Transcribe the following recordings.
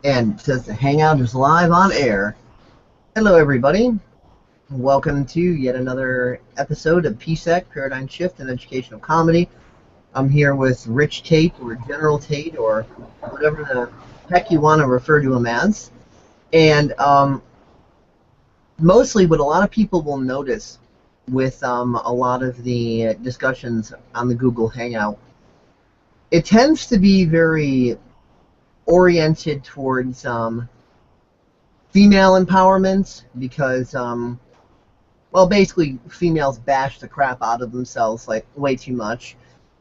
And it says the Hangout is live on air. Hello, everybody. Welcome to yet another episode of PSEC, Paradigm Shift in Educational Comedy. I'm here with Rich Tate, or General Tate, or whatever the heck you want to refer to him as. And mostly what a lot of people will notice with a lot of the discussions on the Google Hangout, it tends to be very oriented towards female empowerment because, well, basically, females bash the crap out of themselves like way too much.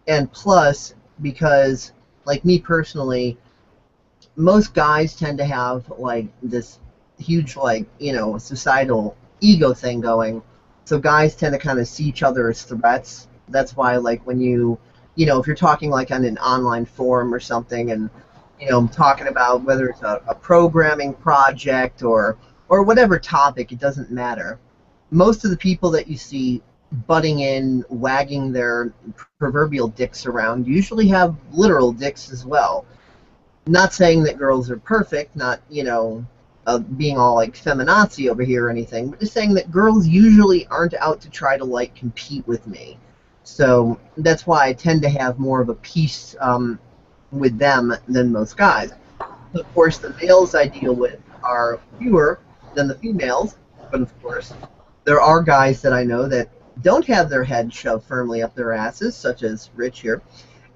And plus, because, like me personally, most guys tend to have like this huge, like, societal ego thing going. So guys tend to kind of see each other as threats. That's why, like, when if you're talking like on an online forum or something, and talking about whether it's a programming project or whatever topic, it doesn't matter. Most of the people that you see butting in, wagging their proverbial dicks around, usually have literal dicks as well. Not saying that girls are perfect, not, being all like feminazi over here or anything, but just saying that girls usually aren't out to try to like compete with me. So that's why I tend to have more of a peace with them than most guys. Of course, the males I deal with are fewer than the females, but of course, there are guys that I know that don't have their head shoved firmly up their asses, such as Rich here.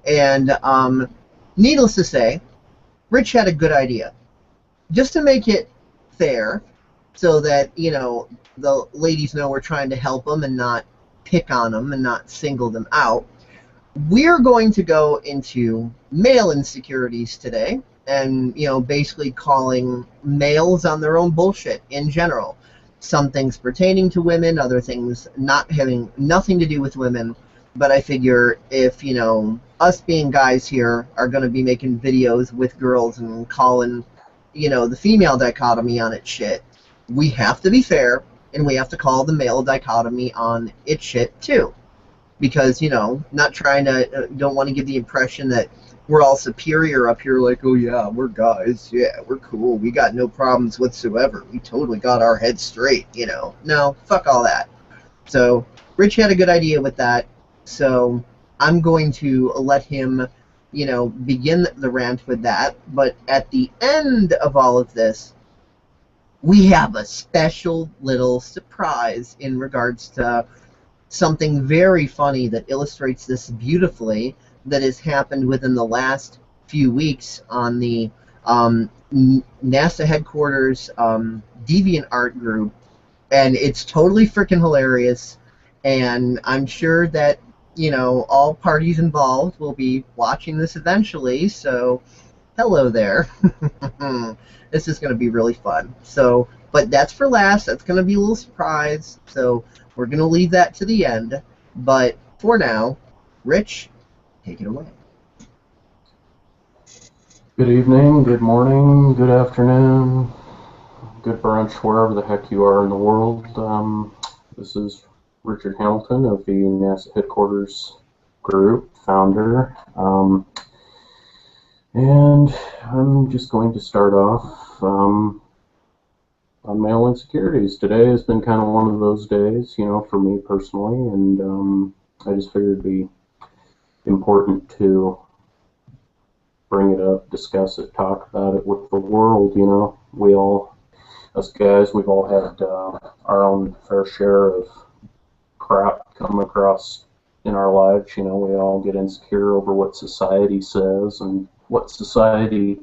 And needless to say, Rich had a good idea. Just to make it fair, so that, the ladies know we're trying to help them and not pick on them and not single them out, we're going to go into male insecurities today and, basically calling males on their own bullshit in general. Some things pertaining to women, other things not having nothing to do with women. But I figure if, us being guys here are going to be making videos with girls and calling, the female dichotomy on its shit, we have to be fair and we have to call the male dichotomy on its shit too. Because, not trying to, don't want to give the impression that we're all superior up here, like, oh yeah, we're guys, yeah, we're cool, we got no problems whatsoever, we totally got our heads straight. No, fuck all that. So Rich had a good idea with that. So I'm going to let him, begin the rant with that. But at the end of all of this, we have a special little surprise in regards to something very funny that illustrates this beautifully, that has happened within the last few weeks on the NASA headquarters Deviant Art group. And it's totally freaking hilarious. And I'm sure that, all parties involved will be watching this eventually. So, hello there. This is going to be really fun. So, but that's for last. That's going to be a little surprise. So, we're going to leave that to the end. But for now, Rich, take it away. Good evening, good morning, good afternoon, good brunch, wherever the heck you are in the world. This is Richard Hamilton of the NASA headquarters group, founder. And I'm just going to start off on male insecurities. Today has been kind of one of those days, for me personally, and I just figured it'd be important to bring it up, discuss it, talk about it with the world. We all, us guys, we've all had our own fair share of crap come across in our lives. We all get insecure over what society says and what society,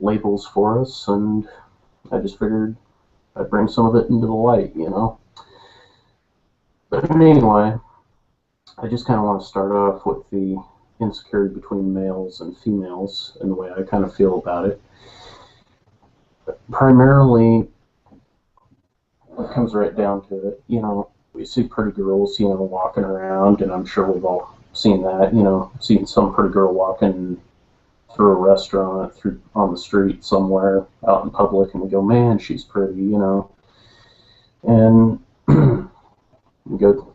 labels for us, and I just figured I'd bring some of it into the light, But anyway, I just kind of want to start off with the insecurity between males and females and the way I kind of feel about it. Primarily, it comes right down to it. We see pretty girls, walking around, and I'm sure we've all seen that, seen some pretty girl walking through a restaurant, through on the street somewhere out in public, and we go, man, she's pretty, And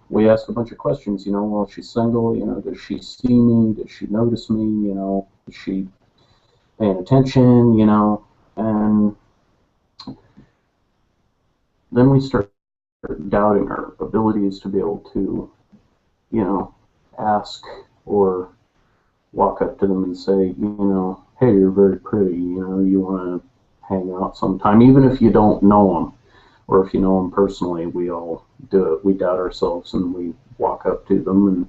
we ask a bunch of questions, well, she's single, does she see me? Does she notice me? Is she paying attention, you know, and then we start doubting our abilities to be able to, you know, ask or walk up to them and say, you know, hey, you're very pretty, you know, you want to hang out sometime, even if you don't know them, or if you know them personally, we all do it. We doubt ourselves and we walk up to them, and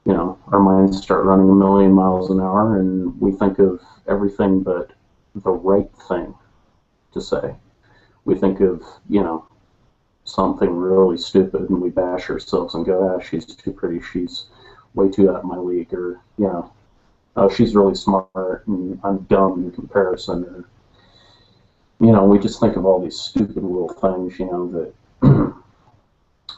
you know, our minds start running a million miles an hour, and we think of everything but the right thing to say. We think of, you know, something really stupid, and we bash ourselves and go, ah, she's too pretty, she's way too out of my league, or, you know, oh, she's really smart and I'm dumb in comparison, or, you know, we just think of all these stupid little things, you know, that,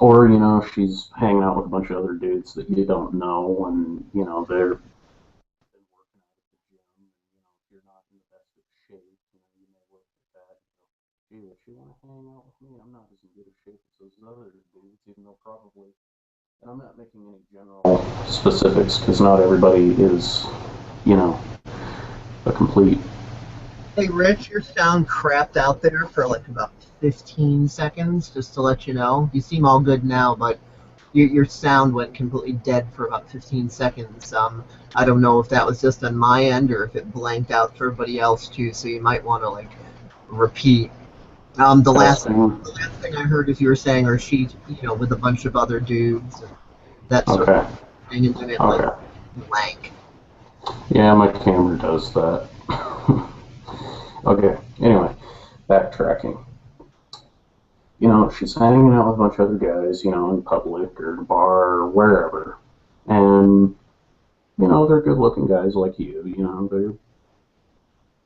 or, you know, she's hanging out with a bunch of other dudes that you don't know, and, you know, they're been working out at the gym, and, you know, if you're not in the best of shape, you know, you may look at that and go, gee, would she want to hang out with me? I'm not as in good of shape as those other dudes, even though probably, and I'm not making any general specifics because not everybody is, you know, a complete. Hey, Rich, your sound crapped out there for like about 15 seconds, just to let you know. You seem all good now, but your sound went completely dead for about 15 seconds. I don't know if that was just on my end or if it blanked out for everybody else too, so you might want to like repeat. Testing. The last thing I heard is you were saying, or she, you know, with a bunch of other dudes, and that sort of Okay. thing, and then it like Okay. blank. Yeah, my camera does that. Okay. Anyway, backtracking. You know, she's hanging out with a bunch of other guys, you know, in public or in a bar or wherever. And, you know, they're good looking guys like you know, they're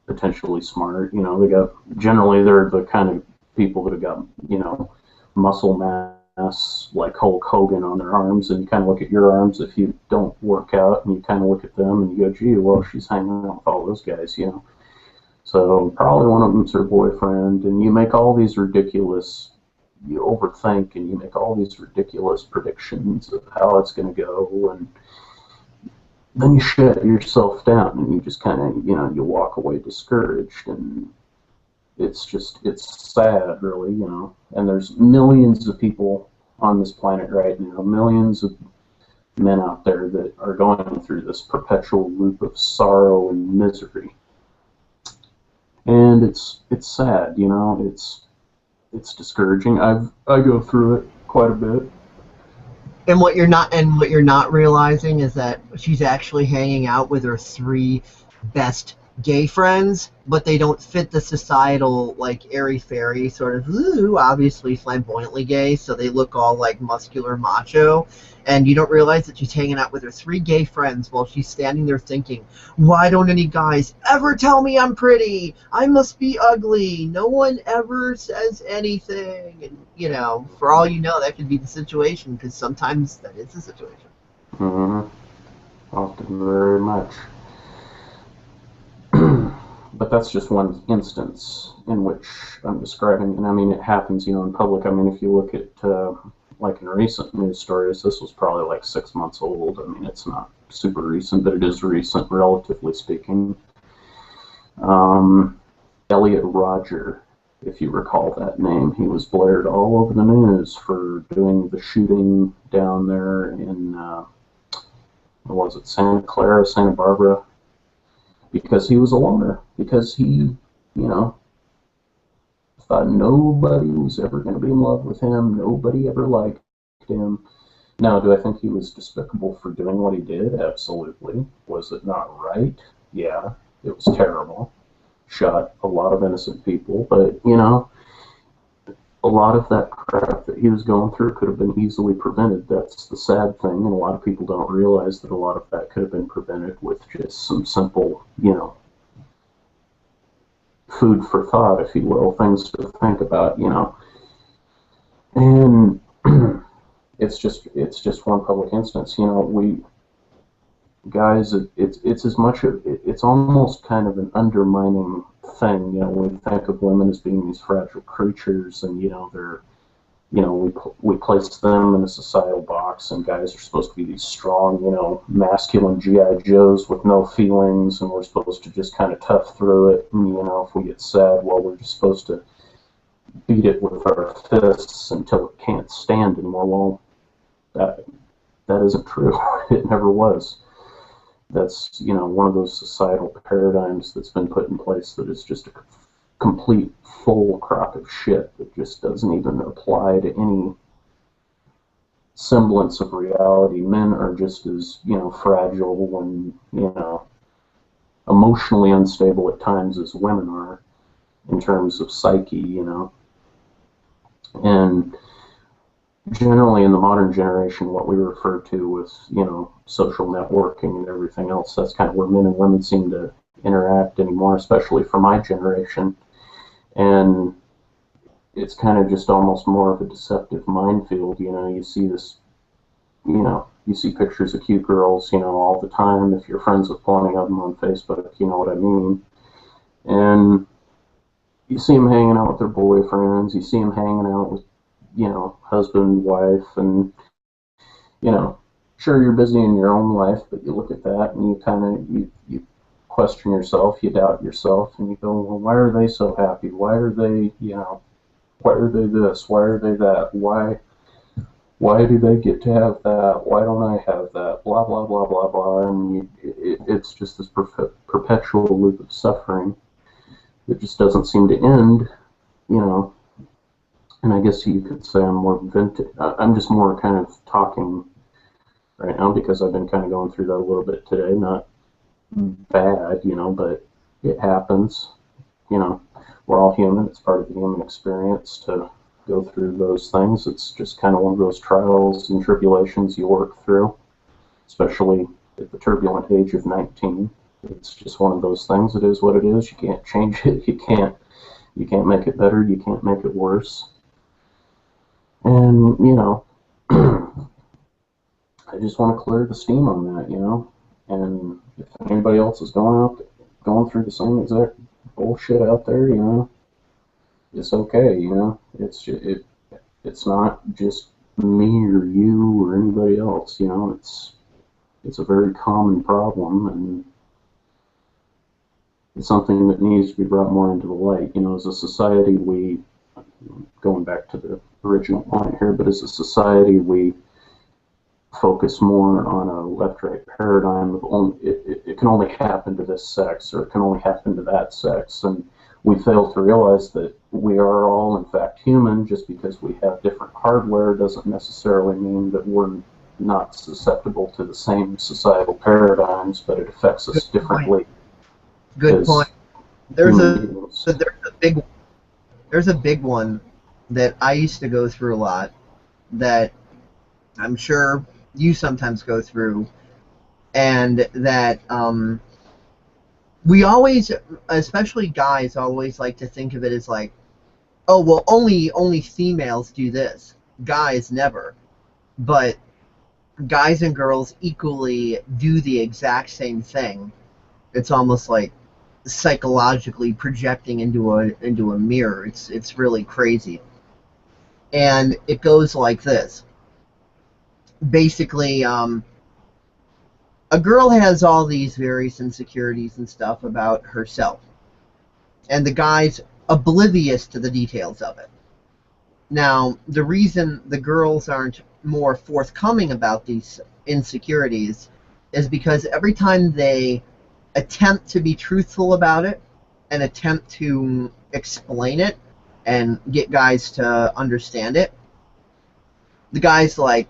potentially smart, you know, generally they're the kind of people that have got, you know, muscle mass like Hulk Hogan on their arms, and you kind of look at your arms if you don't work out, and you kind of look at them and you go, gee, well, she's hanging out with all those guys, you know. So probably one of them's her boyfriend, and you make all these ridiculous, you overthink, and you make all these ridiculous predictions of how it's going to go, and then you shut yourself down, and you just kind of, you know, you walk away discouraged, and it's sad, really, you know. And there's millions of people on this planet right now, millions of men out there that are going through this perpetual loop of sorrow and misery. And it's sad, you know. It's discouraging. I go through it quite a bit. And what you're not realizing is that she's actually hanging out with her three best gay friends, but they don't fit the societal like airy fairy sort of ooh, obviously flamboyantly gay, so they look all like muscular macho. And you don't realize that she's hanging out with her three gay friends while she's standing there thinking, why don't any guys ever tell me I'm pretty? I must be ugly. No one ever says anything. And, you know, for all you know, that could be the situation, because sometimes that is the situation. Mm-hmm. Often very much. But that's just one instance in which I'm describing, and I mean, it happens, you know, in public. I mean, if you look at, like in recent news stories, this was probably like 6 months old. I mean, it's not super recent, but it is recent, relatively speaking. Um, Elliot Rodger, if you recall that name, he was blared all over the news for doing the shooting down there in, what was it, Santa Clara, Santa Barbara, because he was a loner, because he, you know, thought nobody was ever going to be in love with him, nobody ever liked him. Now, do I think he was despicable for doing what he did? Absolutely. Was it not right? Yeah, it was terrible. Shot a lot of innocent people, but, you know, a lot of that crap that he was going through could have been easily prevented. That's the sad thing, and a lot of people don't realize that a lot of that could have been prevented with just some simple, you know, food for thought, if you will, things to think about, you know. And it's just one public instance, you know. We guys, it's as much of it's almost kind of an undermining thing, you know. We think of women as being these fragile creatures, and you know, they're you know, we place them in a societal box, and guys are supposed to be these strong, you know, masculine GI Joes with no feelings, and we're supposed to just kind of tough through it. And, you know, if we get sad, well, we're just supposed to beat it with our fists until it can't stand anymore. Well, that isn't true. It never was. That's, you know, one of those societal paradigms that's been put in place that is just a complete full crock of shit that just doesn't even apply to any semblance of reality. Men are just as, you know, fragile and, you know, emotionally unstable at times as women are in terms of psyche, you know. And generally in the modern generation, what we refer to with, you know, social networking and everything else, that's kind of where men and women seem to interact anymore, especially for my generation. And it's kind of just almost more of a deceptive minefield. You know, you see this, you know, you see pictures of cute girls, you know, all the time. If you're friends with plenty of them on Facebook, you know what I mean. And you see them hanging out with their boyfriends. You see them hanging out with, you know, husband, wife, and, you know, sure, you're busy in your own life, but you look at that and you kind of, you question yourself, you doubt yourself, and you go, well, why are they so happy? Why are they, you know, why are they this? Why are they that? Why do they get to have that? Why don't I have that? Blah, blah, blah, blah, blah. And it's just this perpetual loop of suffering that just doesn't seem to end, you know. And I guess you could say I'm more vintage. I'm just more kind of talking right now because I've been kind of going through that a little bit today. Not bad, you know, but it happens. You know, we're all human. It's part of the human experience to go through those things. It's just kind of one of those trials and tribulations you work through, especially at the turbulent age of 19. It's just one of those things. It is what it is. You can't change it. You can't make it better. You can't make it worse. And, you know, I just want to clear the steam on that, you know. And if anybody else is going through the same exact bullshit out there, you know, it's okay, you know. It's not just me or you or anybody else, you know. It's a very common problem, and it's something that needs to be brought more into the light. You know, as a society, going back to the original point here, but as a society, we focus more on a left-right paradigm of it can only happen to this sex, or it can only happen to that sex, and we fail to realize that we are all in fact human. Just because we have different hardware doesn't necessarily mean that we're not susceptible to the same societal paradigms, but it affects us differently. Good point. There's a big one that I used to go through a lot, that I'm sure you sometimes go through, and that we always, especially guys, always like to think of it as like, oh, well, only females do this. Guys never. But guys and girls equally do the exact same thing. It's almost like psychologically projecting into a mirror. It's really crazy. And it goes like this. Basically, a girl has all these various insecurities and stuff about herself, and the guy's oblivious to the details of it. Now, the reason the girls aren't more forthcoming about these insecurities is because every time they attempt to be truthful about it and attempt to explain it and get guys to understand it, the guy's like,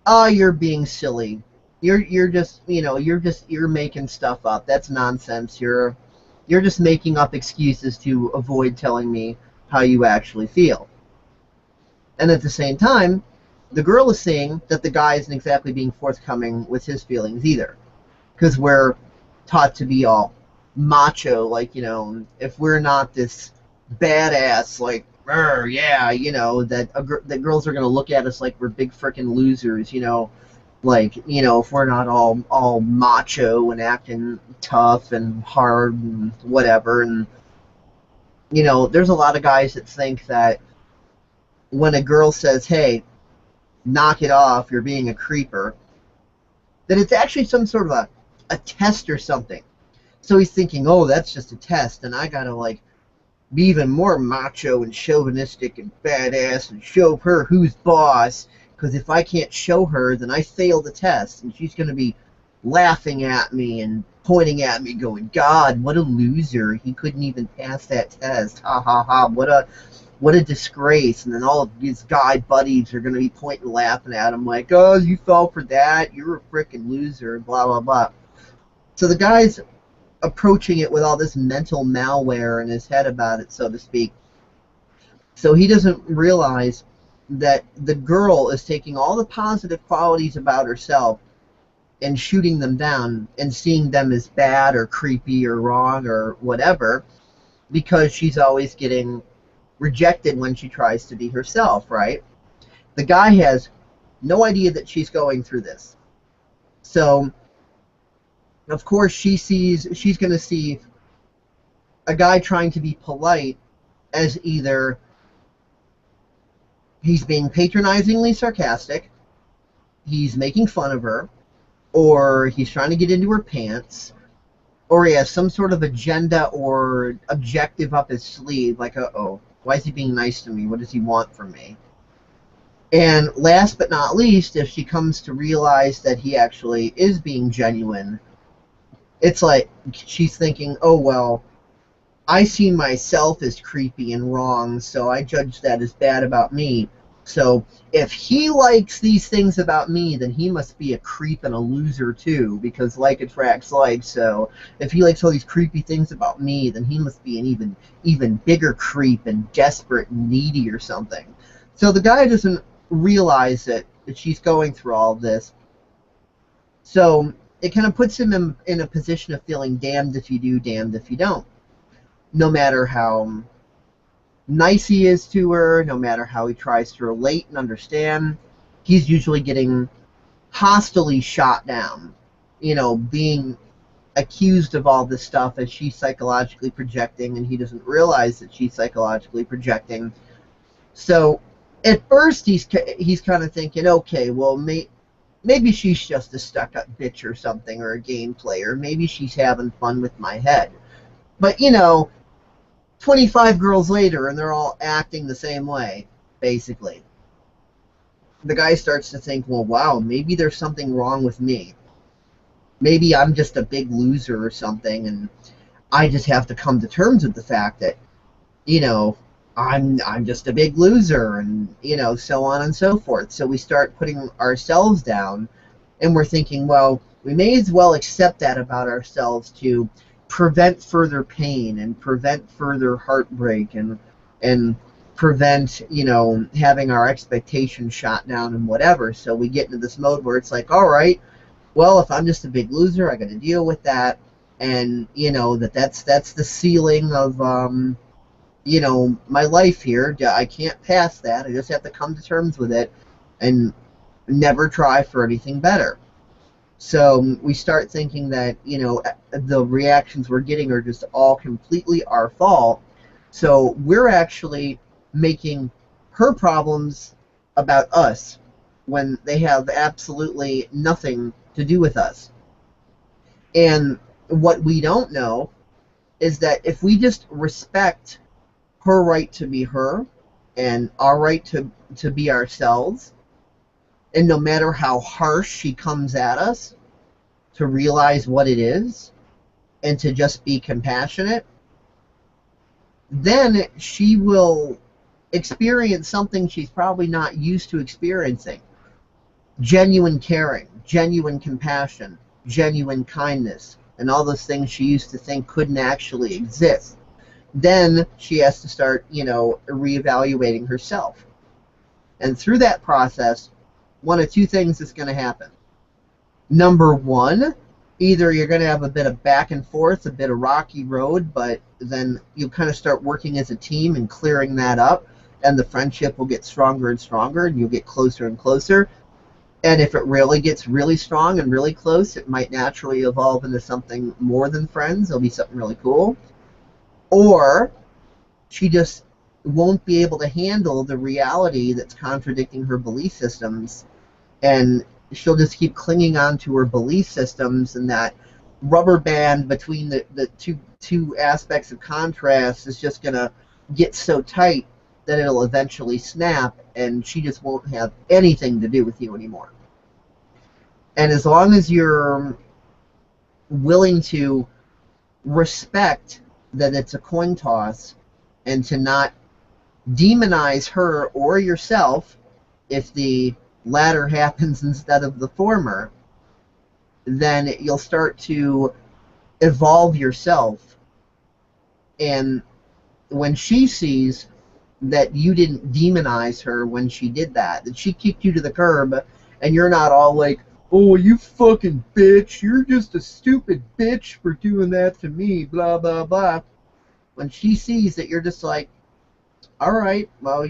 oh, you're being silly. You're just, you know, you're making stuff up. That's nonsense. You're just making up excuses to avoid telling me how you actually feel. And at the same time, the girl is saying that the guy isn't exactly being forthcoming with his feelings either, because we're taught to be all macho, like, you know, if we're not this badass, like, yeah, you know, that girls are gonna look at us like we're big frickin' losers, you know, like, you know, if we're not all macho and acting tough and hard and whatever. And, you know, there's a lot of guys that think that when a girl says, hey, knock it off, you're being a creeper, that it's actually some sort of a test or something. So he's thinking, oh, that's just a test, and I gotta, like, be even more macho and chauvinistic and badass and show her who's boss, because if I can't show her, then I fail the test, and she's gonna be laughing at me and pointing at me going, God, what a loser. He couldn't even pass that test. Ha ha ha. What a disgrace. And then all of his guy buddies are going to be pointing and laughing at him like, oh, you fell for that. You're a freaking loser. Blah, blah, blah. So the guy's approaching it with all this mental malware in his head about it, so to speak. So he doesn't realize that the girl is taking all the positive qualities about herself and shooting them down and seeing them as bad or creepy or wrong or whatever, because she's always getting rejected when she tries to be herself, right? The guy has no idea that she's going through this. So, of course, she's going to see a guy trying to be polite as either he's being patronizingly sarcastic, he's making fun of her, or he's trying to get into her pants, or he has some sort of agenda or objective up his sleeve, like, uh-oh, why is he being nice to me? What does he want from me? And last but not least, if she comes to realize that he actually is being genuine, it's like she's thinking, oh, well, I see myself as creepy and wrong, so I judge that as bad about me. So if he likes these things about me, then he must be a creep and a loser too, because like attracts like. So if he likes all these creepy things about me, then he must be an even bigger creep and desperate and needy or something. So the guy doesn't realize that she's going through all of this. So it kind of puts him in a position of feeling damned if you do, damned if you don't. No matter how nice he is to her, no matter how he tries to relate and understand, he's usually getting hostilely shot down, being accused of all this stuff as she's psychologically projecting, and he doesn't realize that she's psychologically projecting. So at first he's kind of thinking, okay, well, maybe she's just a stuck-up bitch or something, or a game player. Maybe she's having fun with my head. But, 25 girls later, and they're all acting the same way, basically. The guy starts to think, well, wow, maybe there's something wrong with me. Maybe I'm just a big loser or something, and I just have to come to terms with the fact that, I'm just a big loser, and, so on and so forth. So we start putting ourselves down, and we're thinking, well, we may as well accept that about ourselves to prevent further pain and prevent further heartbreak and prevent, having our expectations shot down and whatever. So we get into this mode where it's like, all right, well, if I'm just a big loser, I got to deal with that, and that's the ceiling of my life here. I can't pass that. I just have to come to terms with it and never try for anything better. So we start thinking that, the reactions we're getting are just all completely our fault. So we're actually making her problems about us when they have absolutely nothing to do with us. And what we don't know is that if we just respect her right to be her and our right to be ourselves, and no matter how harsh she comes at us, to realize what it is and to just be compassionate, then she will experience something she's probably not used to experiencing. Genuine caring, genuine compassion, genuine kindness, and all those things she used to think couldn't actually exist. Then she has to start, reevaluating herself. And through that process, one of two things is going to happen. Number one, either you're going to have a bit of back and forth, a bit of rocky road, but then you'll kind of start working as a team and clearing that up, and the friendship will get stronger and stronger, and you'll get closer and closer. And if it really gets really strong and really close, it might naturally evolve into something more than friends. It'll be something really cool. Or she just won't be able to handle the reality that's contradicting her belief systems, and she'll just keep clinging on to her belief systems, and that rubber band between the two aspects of contrast is just going to get so tight that it'll eventually snap, and she just won't have anything to do with you anymore. And as long as you're willing to respect that it's a coin toss, and to not demonize her or yourself if the latter happens instead of the former, then you'll start to evolve yourself. And when she sees that you didn't demonize her when she did that, that she kicked you to the curb, and you're not all like, oh, you fucking bitch, you're just a stupid bitch for doing that to me, blah, blah, blah. When she sees that you're just like, all right, well,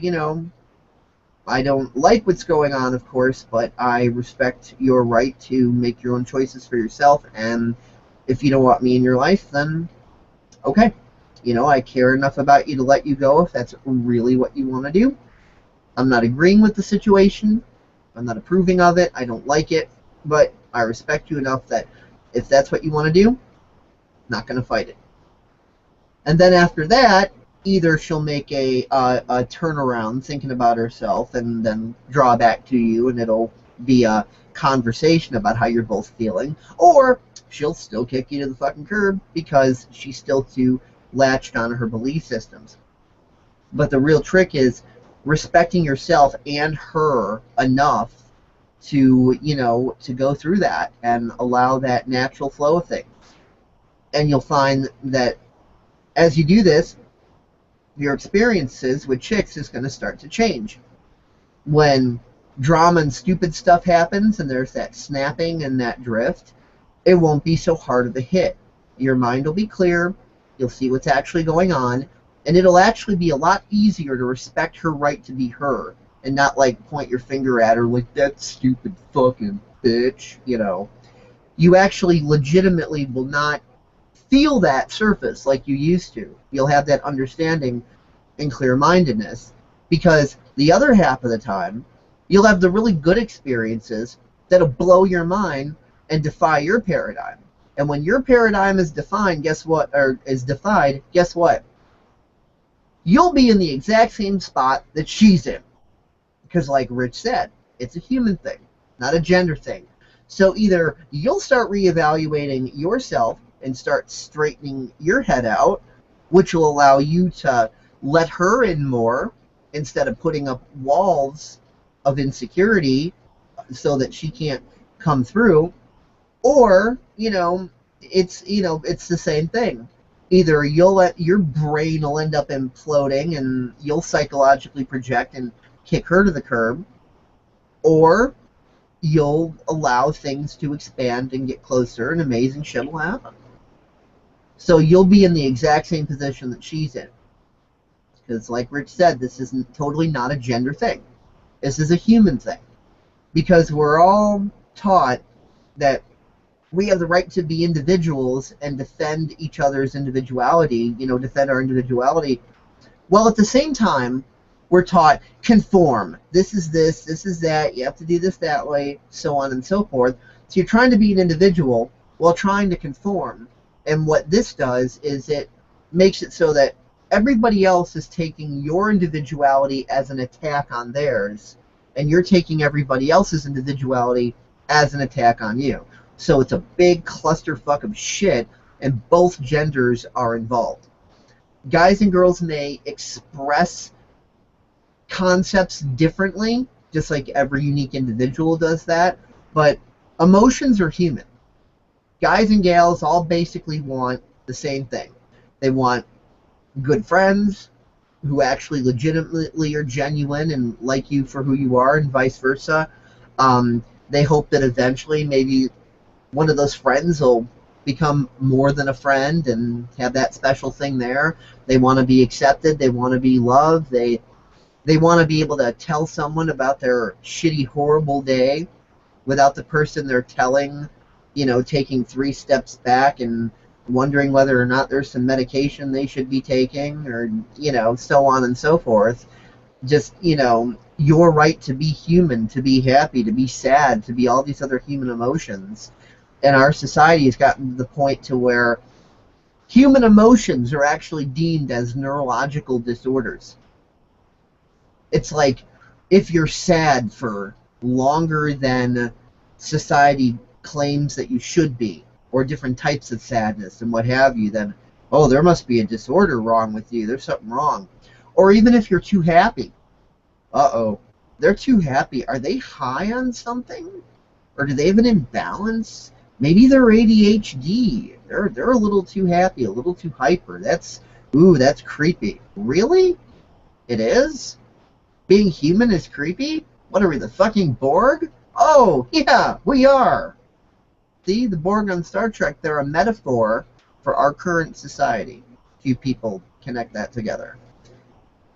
I don't like what's going on, of course, but I respect your right to make your own choices for yourself, and if you don't want me in your life, then okay. I care enough about you to let you go if that's really what you want to do. I'm not agreeing with the situation. I'm not approving of it. I don't like it, but I respect you enough that if that's what you want to do, I'm not going to fight it. And then after that, either she'll make a turnaround thinking about herself and then draw back to you, and it'll be a conversation about how you're both feeling, or she'll still kick you to the fucking curb because she's still too latched on her belief systems. But the real trick is respecting yourself and her enough to, to go through that and allow that natural flow of things. And you'll find that as you do this, your experiences with chicks is going to start to change. When drama and stupid stuff happens and there's that snapping and that drift, it won't be so hard of a hit. Your mind will be clear, you'll see what's actually going on, and it'll actually be a lot easier to respect her right to be her, and not like point your finger at her like, that stupid fucking bitch, You actually legitimately will not feel that surface like you used to. You'll have that understanding and clear-mindedness, because the other half of the time, you'll have the really good experiences that'll blow your mind and defy your paradigm. And when your paradigm is defined, guess what? Or is defied, guess what? You'll be in the exact same spot that she's in. Because like Rich said, it's a human thing, not a gender thing. So either you'll start reevaluating yourself and start straightening your head out, which will allow you to let her in more instead of putting up walls of insecurity so that she can't come through, or it's the same thing. Either your brain will end up imploding and you'll psychologically project and kick her to the curb, or you'll allow things to expand and get closer, and amazing shit will happen. So you'll be in the exact same position that she's in. Because like Rich said, this isn't totally not a gender thing. This is a human thing. Because we're all taught that we have the right to be individuals and defend each other's individuality, defend our individuality. Well, at the same time, we're taught conform. This is that, you have to do this that way, so on and so forth. So you're trying to be an individual while trying to conform. And what this does is it makes it so that everybody else is taking your individuality as an attack on theirs, and you're taking everybody else's individuality as an attack on you. So it's a big clusterfuck of shit, and both genders are involved. Guys and girls may express concepts differently, just like every unique individual does that, but emotions are human. Guys and gals all basically want the same thing. They want good friends who actually legitimately are genuine and like you for who you are, and vice versa. They hope that eventually maybe one of those friends will become more than a friend and have that special thing there. They want to be accepted. They want to be loved. They want to be able to tell someone about their shitty, horrible day without the person they're telling, taking 3 steps back and wondering whether or not there's some medication they should be taking, or, so on and so forth. Just, your right to be human, to be happy, to be sad, to be all these other human emotions. And our society has gotten to the point to where human emotions are actually deemed as neurological disorders. It's like, if you're sad for longer than society claims that you should be, or different types of sadness and what have you, then, oh, there must be a disorder wrong with you. There's something wrong. Or even if you're too happy. Uh-oh. They're too happy. Are they high on something? Or do they have an imbalance? Maybe they're ADHD. They're a little too happy, a little too hyper. That's creepy. Really? It is? Being human is creepy? What are we, the fucking Borg? Oh, yeah, we are. See, the Borg on Star Trek, they're a metaphor for our current society. Few people connect that together.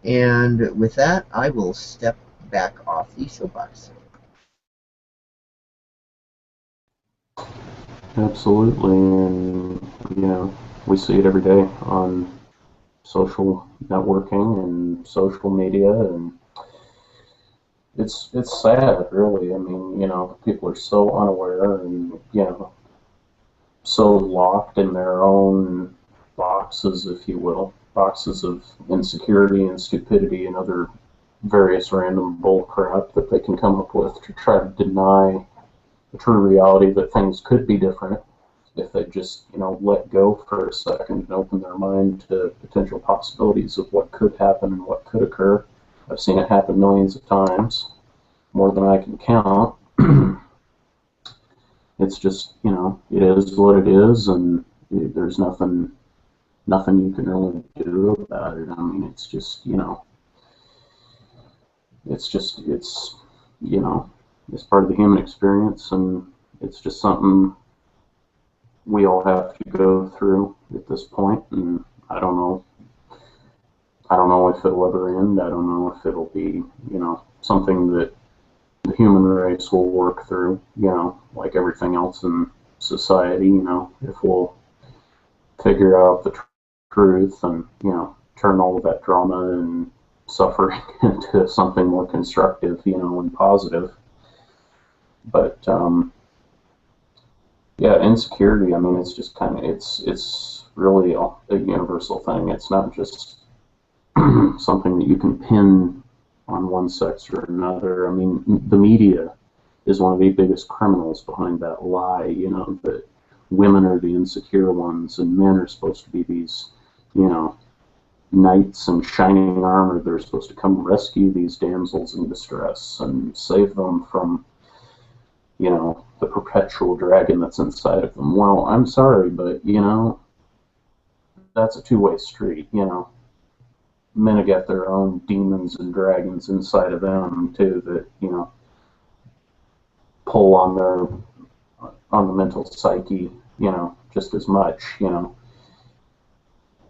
And with that, I will step back off the soapbox. Absolutely, and we see it every day on social networking and social media, and it's sad, really. I mean, people are so unaware and so locked in their own boxes, if you will, boxes of insecurity and stupidity and other various random bull crap that they can come up with to try to deny the true reality that things could be different if they just, let go for a second and open their mind to potential possibilities of what could happen and what could occur. I've seen it happen millions of times, more than I can count. It's just, it is what it is, and there's nothing you can really do about it. I mean, it's just, it's part of the human experience, and it's just something we all have to go through at this point, and I don't know if it'll ever end. I don't know if it'll be, something that the human race will work through, like everything else in society, if we'll figure out the truth and, turn all of that drama and suffering into something more constructive, and positive. But, yeah, insecurity, I mean, it's just kind of, it's really a universal thing. It's not just something that you can pin on one sex or another. I mean, the media is one of the biggest criminals behind that lie, that women are the insecure ones and men are supposed to be these, knights in shining armor. They're supposed to come rescue these damsels in distress and save them from, the perpetual dragon that's inside of them. Well, I'm sorry, but, that's a two-way street, Men have got their own demons and dragons inside of them too that pull on the mental psyche just as much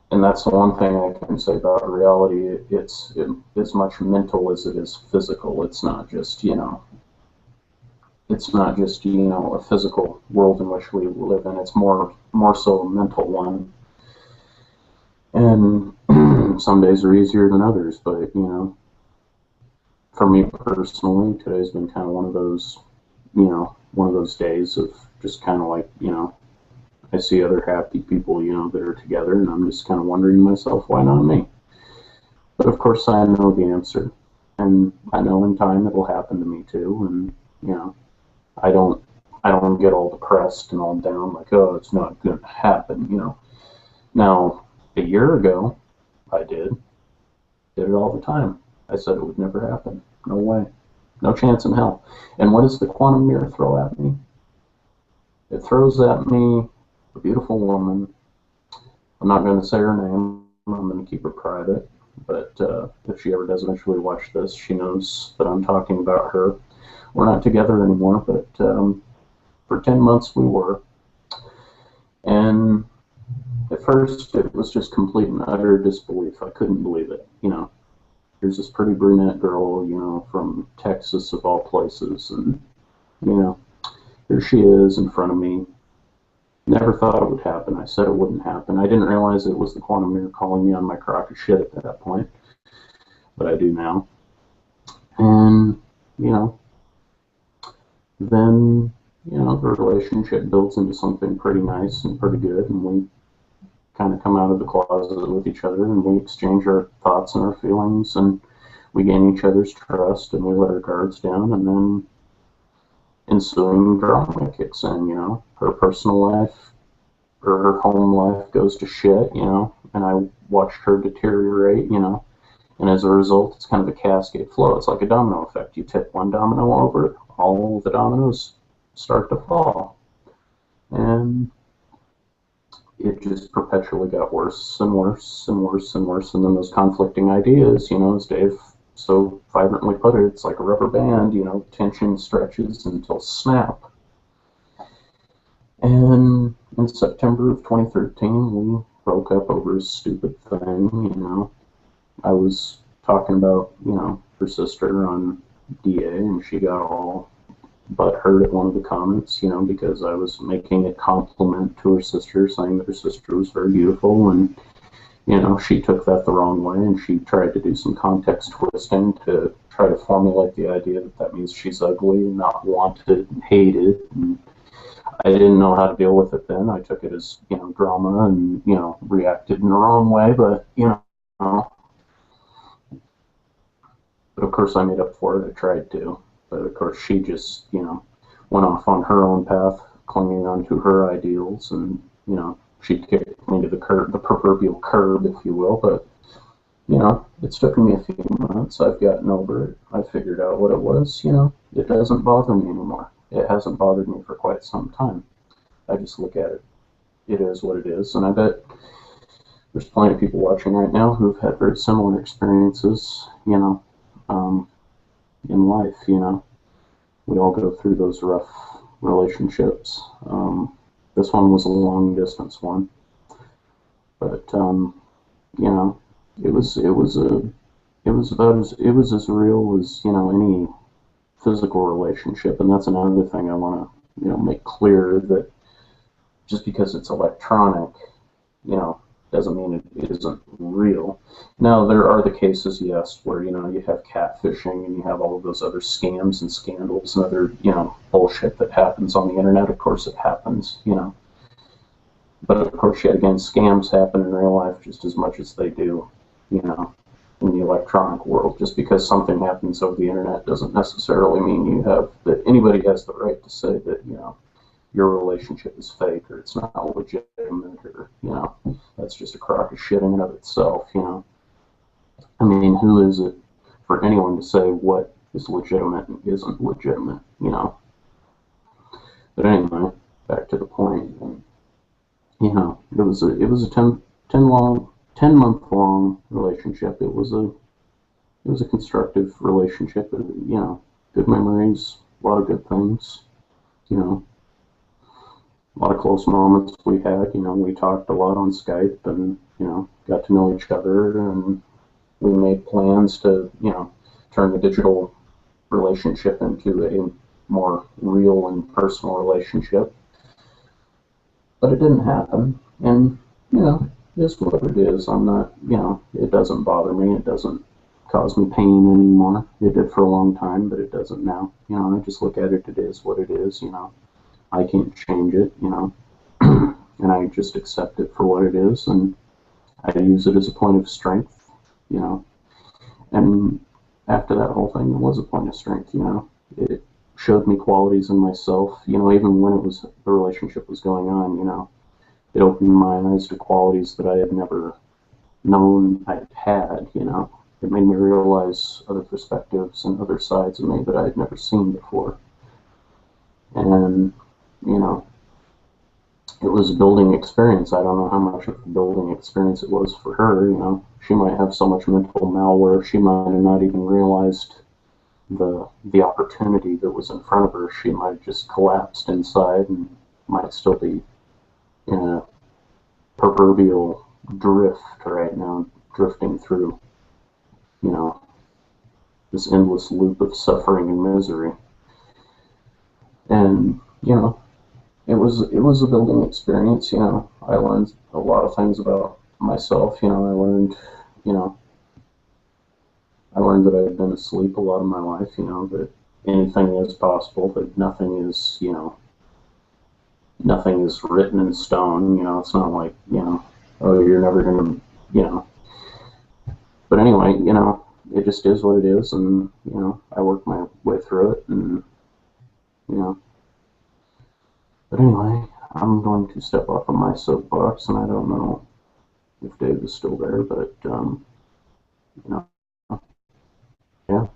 and that's the one thing I can say about reality. It's as much mental as it is physical. It's not just a physical world in which we live in. It's more so a mental one. And some days are easier than others, but for me personally, today's been kind of one of those days of just kind of like, I see other happy people, that are together, and I'm just kind of wondering to myself, why not me? But of course I know the answer, and I know in time it'll happen to me too, and I don't get all depressed and all down like, oh, it's not going to happen, Now, a year ago, I did it all the time. I said it would never happen. No way. No chance in hell. And what does the quantum mirror throw at me? It throws at me a beautiful woman. I'm not going to say her name. I'm going to keep her private. But if she ever does eventually watch this, she knows that I'm talking about her. We're not together anymore, but for 10 months we were. And at first, it was just complete and utter disbelief. I couldn't believe it. Here's this pretty brunette girl, from Texas of all places, and here she is in front of me, Never thought it would happen. I said it wouldn't happen. I didn't realize it was the quantum mirror calling me on my crock of shit at that point, but I do now. And, you know, then, the relationship builds into something pretty nice and pretty good, and we kind of come out of the closet with each other, and we exchange our thoughts and our feelings, and we gain each other's trust, and we let our guards down, and then ensuing drama kicks in. Her personal life or her home life goes to shit, and I watched her deteriorate, and as a result, it's kind of a cascade flow. It's like a domino effect. You tip one domino over, all the dominoes start to fall. And it just perpetually got worse and worse and worse and worse. And then those conflicting ideas, as Dave so vibrantly put it, it's like a rubber band, tension stretches until snap. And in September of 2013, we broke up over a stupid thing. I was talking about, her sister on DA, and she got all butthurt at one of the comments, because I was making a compliment to her sister, saying that her sister was very beautiful, and, she took that the wrong way, and she tried to do some context twisting to try to formulate the idea that that means she's ugly, not wanted, and hated, and I didn't know how to deal with it then. I took it as, drama and, reacted in the wrong way, but, but of course I made up for it. I tried to. But of course she just, went off on her own path, clinging onto her ideals, and, she kicked me to the proverbial curb, if you will. But, it's taken me a few months. I've gotten over it. I figured out what it was. It doesn't bother me anymore. It hasn't bothered me for quite some time. I just look at it. It is what it is. And I bet there's plenty of people watching right now who've had very similar experiences, in life, We all go through those rough relationships. This one was a long distance one. But, it was as real as, any physical relationship. And that's another thing I want to, make clear, that just because it's electronic, doesn't mean it isn't real. Now, there are the cases, yes, where, you have catfishing and you have all of those other scams and scandals and other, bullshit that happens on the internet. Of course it happens, But of course, yet again, scams happen in real life just as much as they do, in the electronic world. Just because something happens over the internet doesn't necessarily mean that anybody has the right to say that, your relationship is fake or it's not legitimate, or, that's just a crock of shit in and of itself, I mean, who is it for anyone to say what is legitimate and isn't legitimate, But anyway, back to the point. And, it was a 10-month long relationship. It was a constructive relationship. Good memories, a lot of good things, a lot of close moments we had. We talked a lot on Skype, and, got to know each other, and we made plans to, turn the digital relationship into a more real and personal relationship. But it didn't happen, and, it is what it is. I'm not, it doesn't bother me. It doesn't cause me pain anymore. It did for a long time, but it doesn't now. I just look at it, it is what it is, I can't change it, and I just accept it for what it is, and I use it as a point of strength, and after that whole thing, it was a point of strength, It showed me qualities in myself, even when the relationship was going on, it opened my eyes to qualities that I had never known I had, It made me realize other perspectives and other sides of me that I had never seen before. And, it was a building experience. I don't know how much of a building experience it was for her, She might have so much mental malware, she might have not even realized the opportunity that was in front of her. She might have just collapsed inside and might still be in a proverbial drift right now, drifting through, this endless loop of suffering and misery. And, it was a building experience. I learned a lot of things about myself. You know, I learned that I had been asleep a lot of my life. That anything is possible, that nothing is written in stone. It's not like, oh, you're never gonna, you know. But anyway, it just is what it is, and I work my way through it, and you know. But anyway, I'm going to step off of my soapbox, and I don't know if Dave is still there, but you know, yeah.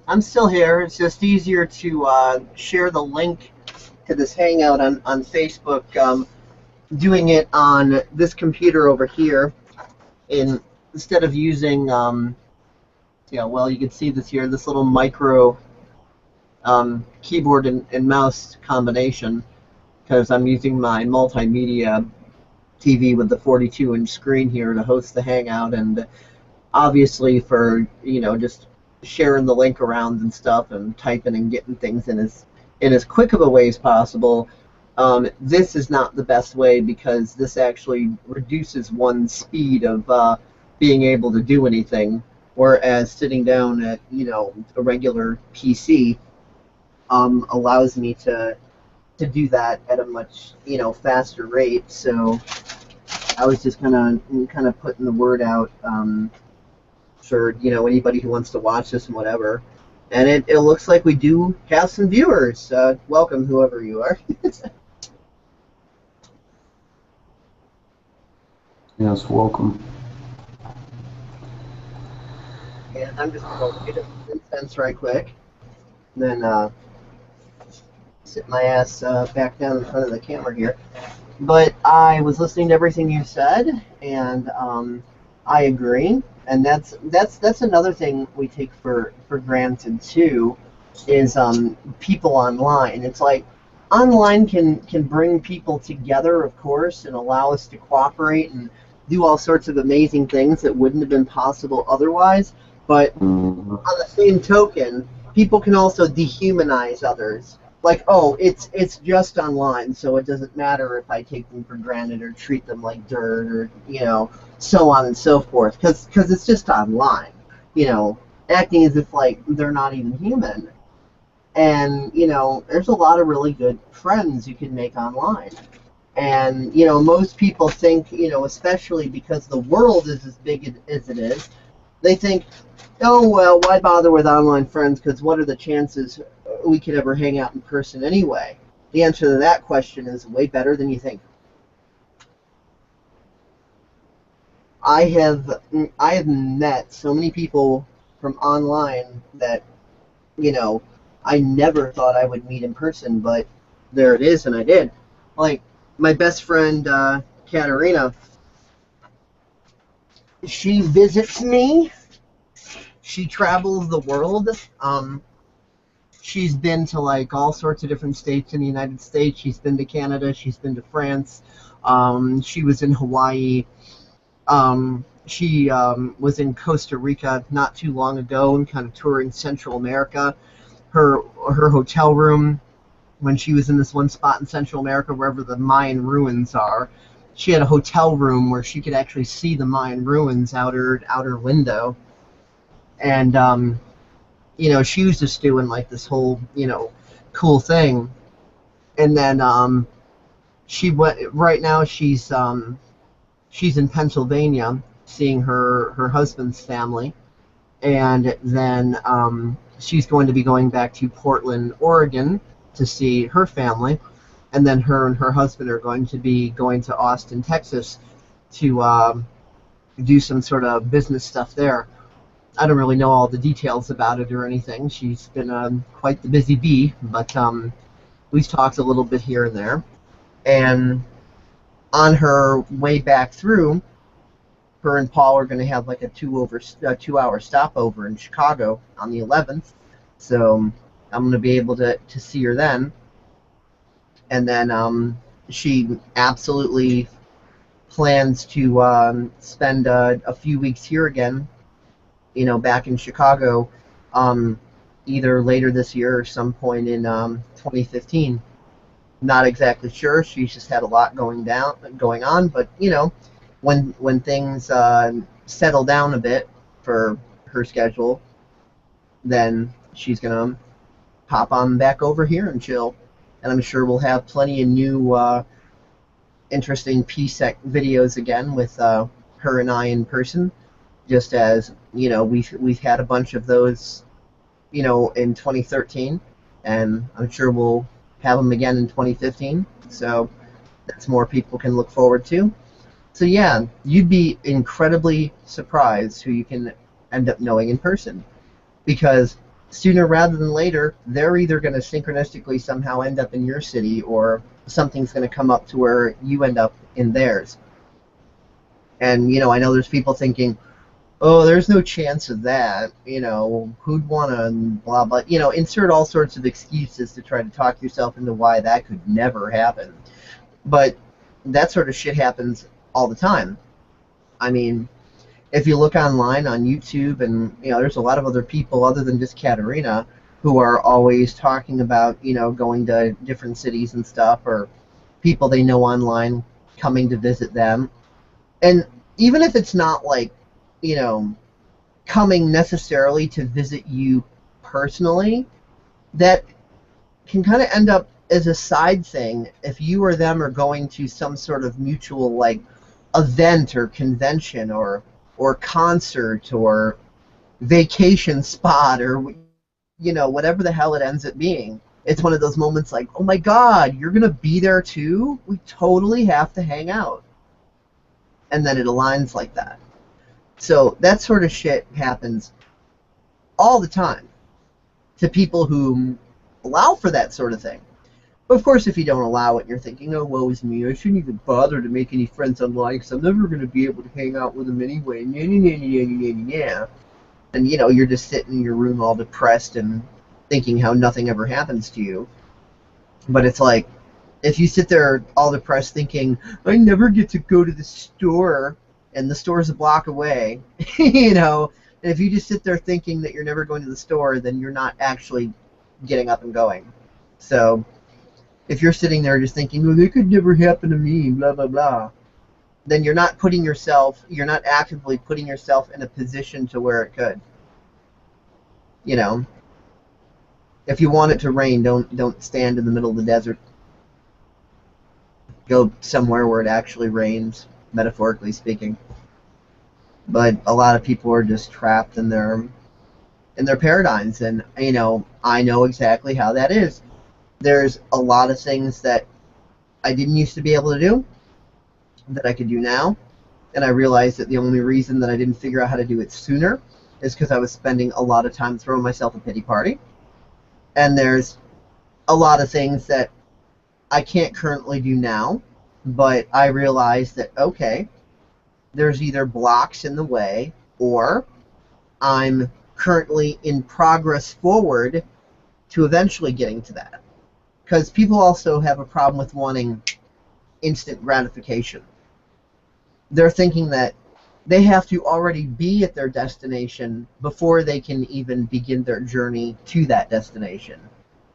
I'm still here. It's just easier to share the link to this hangout on Facebook, doing it on this computer over here, instead of using, yeah, well, you can see this here, this little micro keyboard and mouse combination, because I'm using my multimedia TV with the 42-inch screen here to host the hangout, and obviously for just sharing the link around and stuff and typing and getting things in as quick of a way as possible. This is not the best way, because this actually reduces one's speed of being able to do anything, whereas sitting down at a regular PC allows me to do that at a much faster rate. So I was just kind of putting the word out, for anybody who wants to watch this and whatever. And it looks like we do have some viewers. Welcome, whoever you are. Yes, welcome. And I'm just going to get a incense right quick, and then sit my ass back down in front of the camera here. But I was listening to everything you said, and I agree. And that's another thing we take for granted too, is people online. It's like online can bring people together, of course, and allow us to cooperate and do all sorts of amazing things that wouldn't have been possible otherwise. But Mm-hmm. on the same token, people can also dehumanize others. Like, oh, it's just online, so it doesn't matter if I take them for granted or treat them like dirt, or so on and so forth, because it's just online. Acting as if like they're not even human. And there's a lot of really good friends you can make online. And most people think, especially because the world is as big as it is, they think, oh, well, why bother with online friends? Because what are the chances we could ever hang out in person anyway? The answer to that question is way better than you think. I have met so many people from online that you know I never thought I would meet in person, but there it is, and I did. Like my best friend Katerina, she visits me. She travels the world. She's been to like all sorts of different states in the United States. She's been to Canada. She's been to France. She was in Hawaii. She was in Costa Rica not too long ago and kind of touring Central America. Her hotel room, when she was in this one spot in Central America, wherever the Mayan ruins are, she had a hotel room where she could actually see the Mayan ruins out her window. And she was just doing like this whole cool thing. And then she went. Right now she's in Pennsylvania seeing her husband's family, and then she's going to be going back to Portland, Oregon, to see her family, and then her and her husband are going to be going to Austin, Texas, to do some sort of business stuff there. I don't really know all the details about it or anything. She's been quite the busy bee, but we've talked a little bit here and there. And on her way back through, her and Paul are going to have like a 2 hour stopover in Chicago on the 11th. So I'm going to be able to see her then. And then she absolutely plans to spend a few weeks here again, back in Chicago, either later this year or some point in 2015. Not exactly sure. She's just had a lot going on. But when things settle down a bit for her schedule, then she's gonna pop on back over here and chill. And I'm sure we'll have plenty of new interesting PSEC videos again with her and I in person. Just as we've had a bunch of those, in 2013, and I'm sure we'll have them again in 2015. So that's more people can look forward to. So yeah, you'd be incredibly surprised who you can end up knowing in person, because sooner rather than later, they're either going to synchronistically somehow end up in your city, or something's going to come up to where you end up in theirs. And I know there's people thinking, oh, there's no chance of that. Who'd want to blah blah. Insert all sorts of excuses to try to talk yourself into why that could never happen. But that sort of shit happens all the time. I mean, if you look online on YouTube, and there's a lot of other people other than just Katerina who are always talking about going to different cities and stuff, or people they know online coming to visit them. And even if it's not like coming necessarily to visit you personally, that can kind of end up as a side thing if you or them are going to some sort of mutual like event or convention or concert or vacation spot, or whatever the hell it ends up being. It's one of those moments like, oh my god, you're gonna be there too? We totally have to hang out. And then it aligns like that. So that sort of shit happens all the time to people who allow for that sort of thing. But of course, if you don't allow it and you're thinking, oh, woe is me, I shouldn't even bother to make any friends online because I'm never going to be able to hang out with them anyway, and you're just sitting in your room all depressed and thinking how nothing ever happens to you. But it's like, if you sit there all depressed thinking, I never get to go to the store, and the store's a block away, and if you just sit there thinking that you're never going to the store, then you're not actually getting up and going. So if you're sitting there just thinking, well, that could never happen to me, blah, blah, blah, then you're not actively putting yourself in a position to where it could. If you want it to rain, don't stand in the middle of the desert. Go somewhere where it actually rains, metaphorically speaking. But a lot of people are just trapped in their paradigms, and I know exactly how that is. There's a lot of things that I didn't used to be able to do that I could do now, and I realized that the only reason that I didn't figure out how to do it sooner is because I was spending a lot of time throwing myself a pity party. And there's a lot of things that I can't currently do now, but I realized that, okay, there's either blocks in the way, or I'm currently in progress forward to eventually getting to that. Because people also have a problem with wanting instant gratification. They're thinking that they have to already be at their destination before they can even begin their journey to that destination.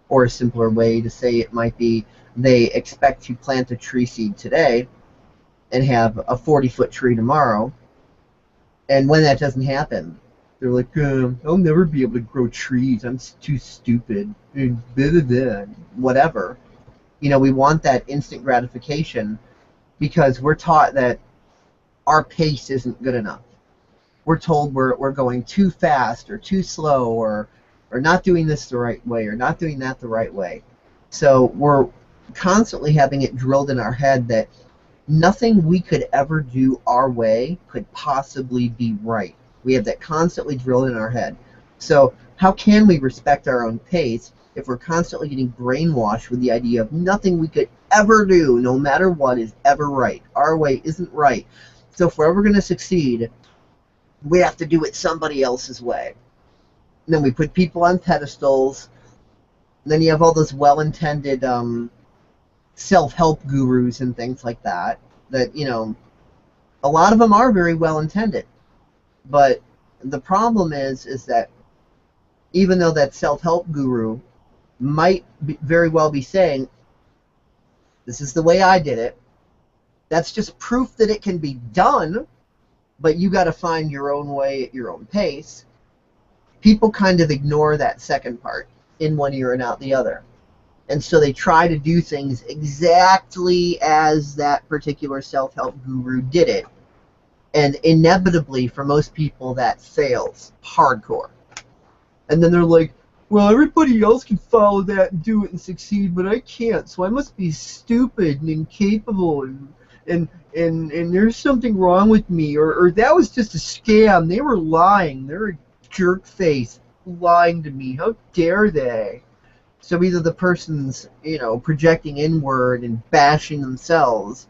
Or a simpler way to say it might be, they expect to plant a tree seed today and have a 40-foot tree tomorrow. And when that doesn't happen, they're like, I'll never be able to grow trees. I'm too stupid. Whatever. We want that instant gratification because we're taught that our pace isn't good enough. We're told we're going too fast or too slow, or not doing this the right way, or not doing that the right way. So we're constantly having it drilled in our head that nothing we could ever do our way could possibly be right. We have that constantly drilled in our head. So how can we respect our own pace if we're constantly getting brainwashed with the idea of nothing we could ever do, no matter what, is ever right? Our way isn't right. So if we're ever going to succeed, we have to do it somebody else's way. And then we put people on pedestals. And then you have all those well-intended self-help gurus and things like that. That, a lot of them are very well-intended. But the problem is that even though that self-help guru might very well be saying, this is the way I did it. That's just proof that it can be done, but you got to find your own way at your own pace. People kind of ignore that second part, in one ear and out the other. And so they try to do things exactly as that particular self-help guru did it. And inevitably, for most people, that fails hardcore. And then they're like, well, everybody else can follow that and do it and succeed, but I can't, so I must be stupid and incapable, and there's something wrong with me, or that was just a scam. They were lying. They're a jerk face lying to me. How dare they? So either the person's, projecting inward and bashing themselves,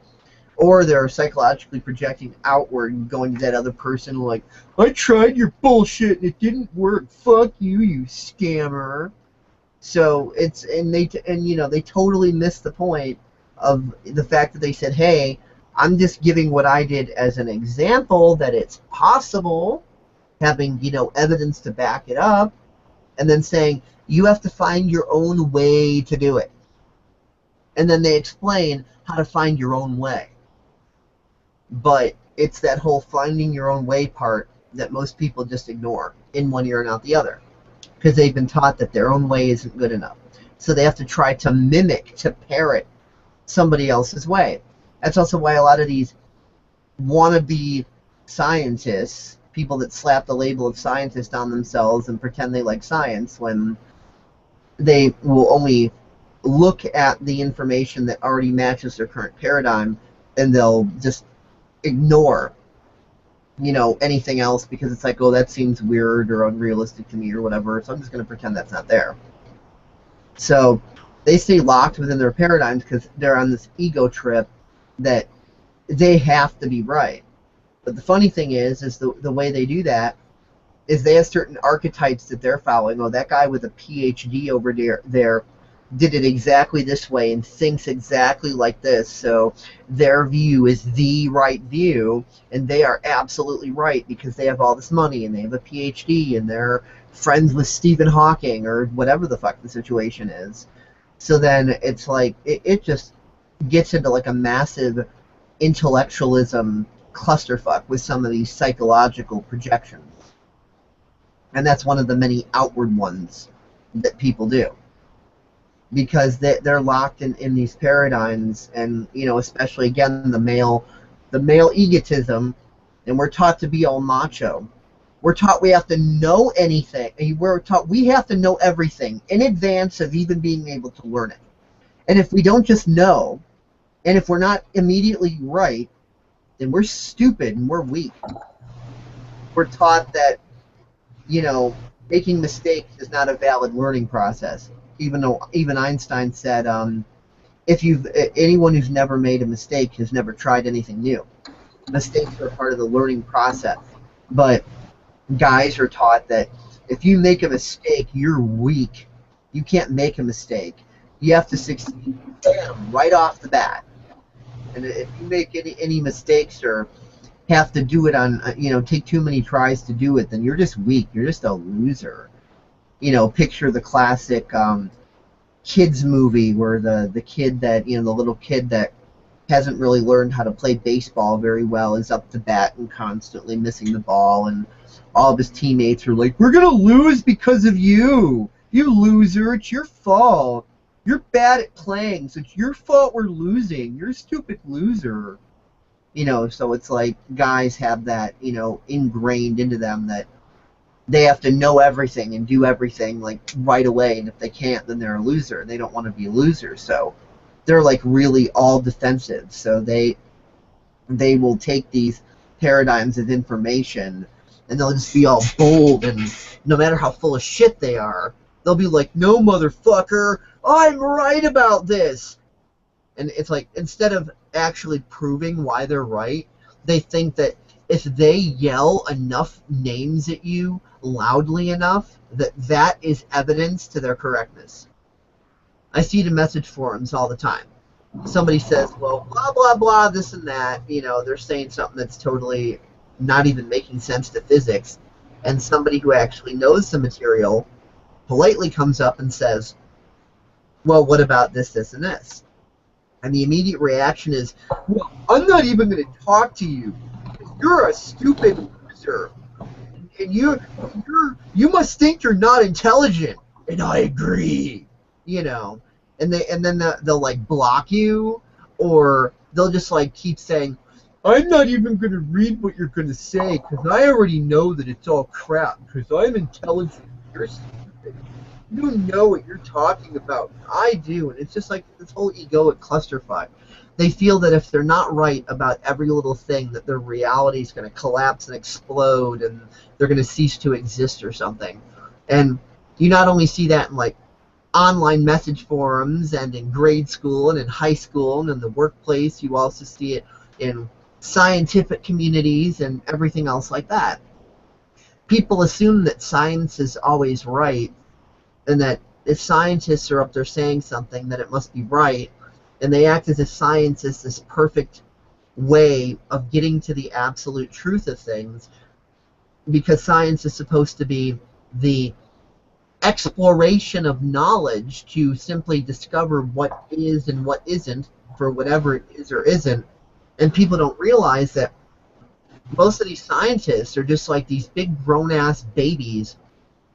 or they're psychologically projecting outward and going to that other person like, I tried your bullshit and it didn't work. Fuck you, you scammer. So they totally missed the point of the fact that they said, hey, I'm just giving what I did as an example that it's possible, having, evidence to back it up, and then saying, you have to find your own way to do it. And then they explain how to find your own way. But it's that whole finding your own way part that most people just ignore, in one ear and out the other, because they've been taught that their own way isn't good enough. So they have to try to mimic, to parrot somebody else's way. That's also why a lot of these wannabe scientists, people that slap the label of scientist on themselves and pretend they like science, when they will only look at the information that already matches their current paradigm, and they'll just ignore anything else because it's like, oh, that seems weird or unrealistic to me or whatever, so I'm just going to pretend that's not there. So they stay locked within their paradigms because they're on this ego trip that they have to be right. But the funny thing is the way they do that is they have certain archetypes that they're following. Oh, that guy with a PhD over there did it exactly this way and thinks exactly like this, so their view is the right view, and they are absolutely right because they have all this money and they have a PhD and they're friends with Stephen Hawking or whatever the fuck the situation is. So then it's like it just gets into like a massive intellectualism clusterfuck with some of these psychological projections. And that's one of the many outward ones that people do, because they're locked in these paradigms, and especially again the male egotism, and we're taught to be all macho. We're taught we have to know anything. We're taught we have to know everything in advance of even being able to learn it. And if we don't just know, and if we're not immediately right, then we're stupid and we're weak. We're taught that making mistakes is not a valid learning process. Even Einstein said, anyone who's never made a mistake has never tried anything new. Mistakes are part of the learning process. But guys are taught that if you make a mistake, you're weak. You can't make a mistake. You have to succeed, bam, right off the bat. And if you make any mistakes or have to do it on, take too many tries to do it, then you're just weak. You're just a loser. Picture the classic kids movie where the kid that, the little kid that hasn't really learned how to play baseball very well is up to bat and constantly missing the ball, and all of his teammates are like, we're going to lose because of you. You loser, it's your fault. You're bad at playing, so it's your fault we're losing. You're a stupid loser. So it's like guys have that, ingrained into them that they have to know everything and do everything like right away, and if they can't, then they're a loser. They don't want to be a loser, so they're like really all defensive. So they will take these paradigms of information and they'll just be all bold, and no matter how full of shit they are, they'll be like, no, motherfucker, I'm right about this. And it's like, instead of actually proving why they're right, they think that if they yell enough names at you loudly enough, that is evidence to their correctness. I see it in message forums all the time. Somebody says, well, blah, blah, blah, this and that. They're saying something that's totally not even making sense to physics. And somebody who actually knows the material politely comes up and says, well, what about this, this, and this? And the immediate reaction is, well, I'm not even going to talk to you. You're a stupid loser. And you must think you're not intelligent. And I agree. You know. And then they'll like block you, or they'll just like keep saying, I'm not even going to read what you're going to say because I already know that it's all crap because I'm intelligent. You're stupid. You don't know what you're talking about. I do. And it's just like this whole egoic clusterfuck. They feel that if they're not right about every little thing, that their reality is going to collapse and explode and they're going to cease to exist or something. And you not only see that in like online message forums and in grade school and in high school and in the workplace, you also see it in scientific communities and everything else like that. People assume that science is always right, and that if scientists are up there saying something, that it must be right, and they act as if science is this perfect way of getting to the absolute truth of things, because science is supposed to be the exploration of knowledge to simply discover what is and what isn't for whatever it is or isn't. And people don't realize that most of these scientists are just like these big grown-ass babies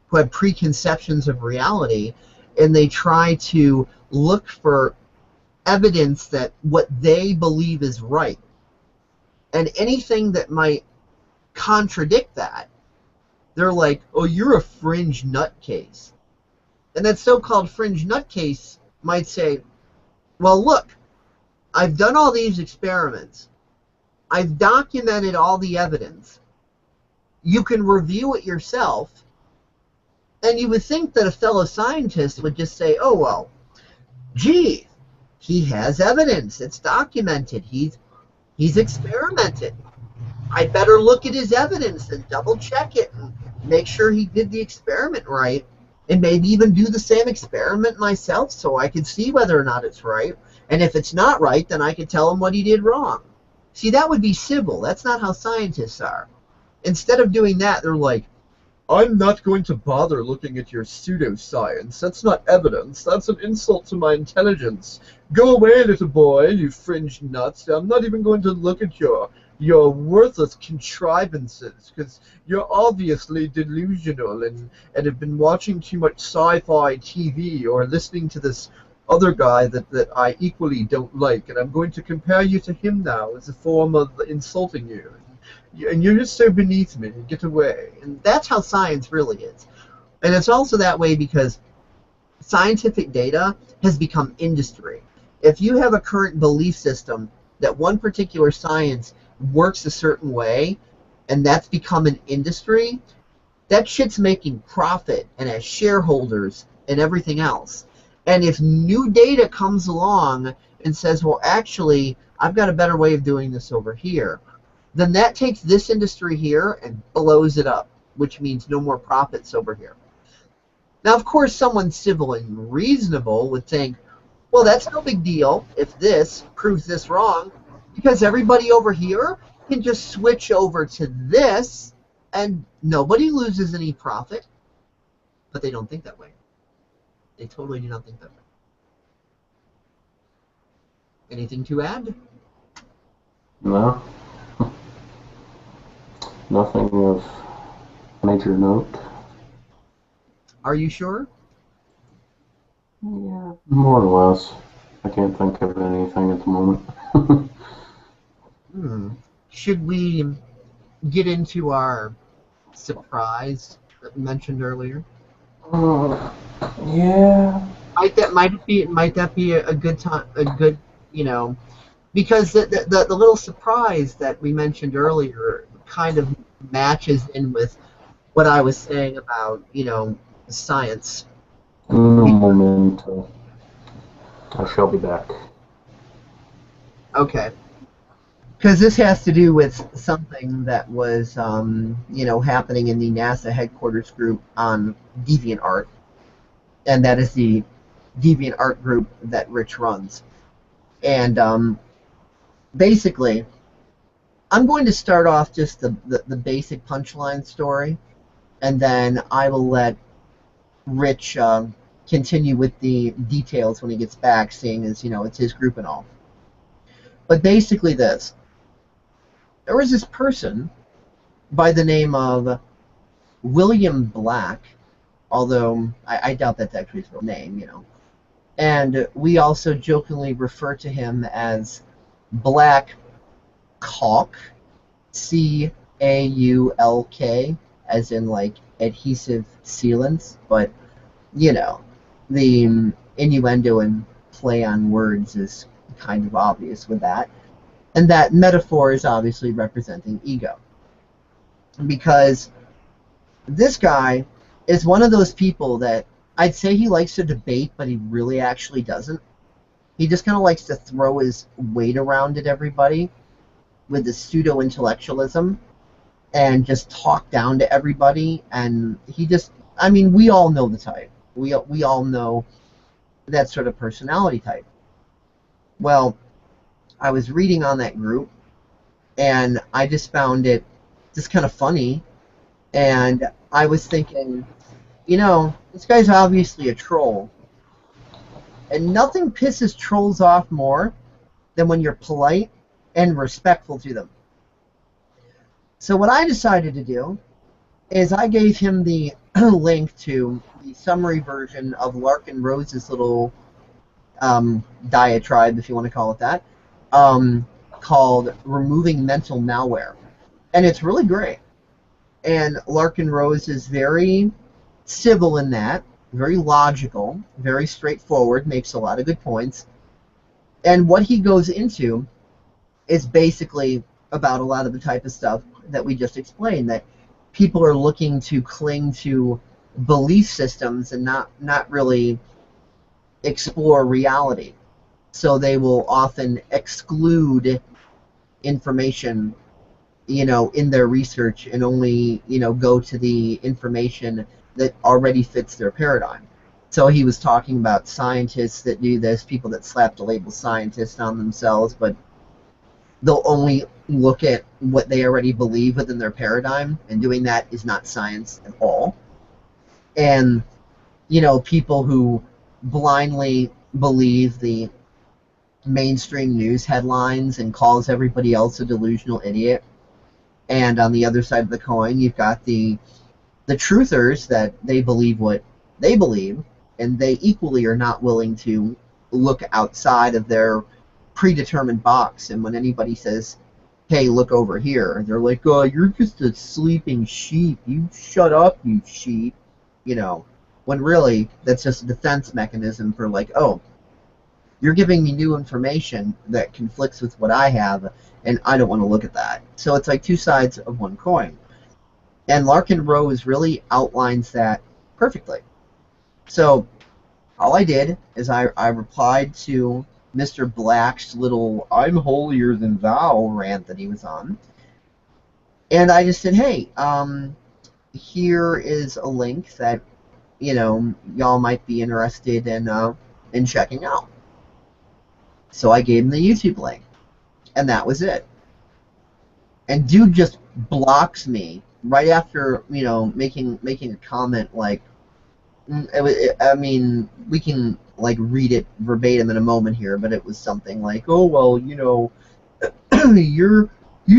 who have preconceptions of reality, and they try to look for evidence that what they believe is right. And anything that might contradict that, they're like, oh, you're a fringe nutcase. And that so-called fringe nutcase might say, well, look, I've done all these experiments. I've documented all the evidence. You can review it yourself. And you would think that a fellow scientist would just say, oh, well, gee, he has evidence. It's documented. He's experimented. I better look at his evidence and double check it and make sure he did the experiment right, and maybe even do the same experiment myself so I can see whether or not it's right. And if it's not right, then I can tell him what he did wrong. See, that would be civil. That's not how scientists are. Instead of doing that, they're like, I'm not going to bother looking at your pseudoscience. That's not evidence. That's an insult to my intelligence. Go away, little boy, you fringe nuts. I'm not even going to look at your worthless contrivances, because you're obviously delusional and have been watching too much sci-fi TV or listening to this other guy that I equally don't like, and I'm going to compare you to him now as a form of insulting you. And you're just so beneath me. Get away. And that's how science really is. And it's also that way because scientific data has become industry. If you have a current belief system that one particular science works a certain way, and that's become an industry, that shit's making profit and has shareholders and everything else. And if new data comes along and says, well, actually, I've got a better way of doing this over here, then that takes this industry here and blows it up, which means no more profits over here. Now, of course, someone civil and reasonable would think, well, that's no big deal if this proves this wrong, because everybody over here can just switch over to this and nobody loses any profit. But they don't think that way. They totally do not think that way. Anything to add? No. Nothing of major note. Are you sure? Yeah, more or less. I can't think of anything at the moment. Should we get into our surprise that we mentioned earlier? Yeah. Might that be a good time? A good, because the little surprise that we mentioned earlier kind of matches in with what I was saying about science. Un momento. I shall be back. Okay. Because this has to do with something that was, happening in the NASA headquarters group on DeviantArt, and that is the DeviantArt group that Rich runs. And basically, I'm going to start off just the basic punchline story, and then I will let Rich continue with the details when he gets back, seeing as, it's his group and all. But basically this. There was this person by the name of William Black, although I doubt that's actually his real name. And we also jokingly refer to him as Black Caulk, Caulk, as in like adhesive sealants, but the innuendo and play on words is kind of obvious with that. And that metaphor is obviously representing ego. Because this guy is one of those people that I'd say he likes to debate, but he really actually doesn't. He just kind of likes to throw his weight around at everybody with the pseudo-intellectualism and just talk down to everybody. And we all know the type. We all know that sort of personality type. Well, I was reading on that group, and I just found it just kind of funny. And I was thinking, this guy's obviously a troll. And nothing pisses trolls off more than when you're polite and respectful to them. So what I decided to do is I gave him the link to the summary version of Larkin Rose's little diatribe, if you want to call it that, called Removing Mental Malware. And it's really great. And Larkin Rose is very civil in that, very logical, very straightforward, makes a lot of good points. And what he goes into is basically about a lot of the type of stuff that we just explained, that people are looking to cling to belief systems and not really explore reality. So they will often exclude information, in their research and only, go to the information that already fits their paradigm. So he was talking about scientists that do this, people that slap the label scientist on themselves, but they'll only look at what they already believe within their paradigm, and doing that is not science at all. And, people who blindly believe the mainstream news headlines and calls everybody else a delusional idiot. And on the other side of the coin, you've got the truthers that they believe what they believe, and they equally are not willing to look outside of their predetermined box. And when anybody says, hey, look over here, they're like, oh, you're just a sleeping sheep. You shut up, you sheep. When really, that's just a defense mechanism for like, oh, you're giving me new information that conflicts with what I have, and I don't want to look at that. So it's like two sides of one coin. And Larkin Rose really outlines that perfectly. So all I did is I replied to Mr. Black's little I'm holier than thou rant that he was on. And I just said, hey, here is a link that, y'all might be interested in checking out. So I gave him the YouTube link. And that was it. And dude just blocks me right after, making a comment like, we can like read it verbatim in a moment here, but it was something like, oh, well, you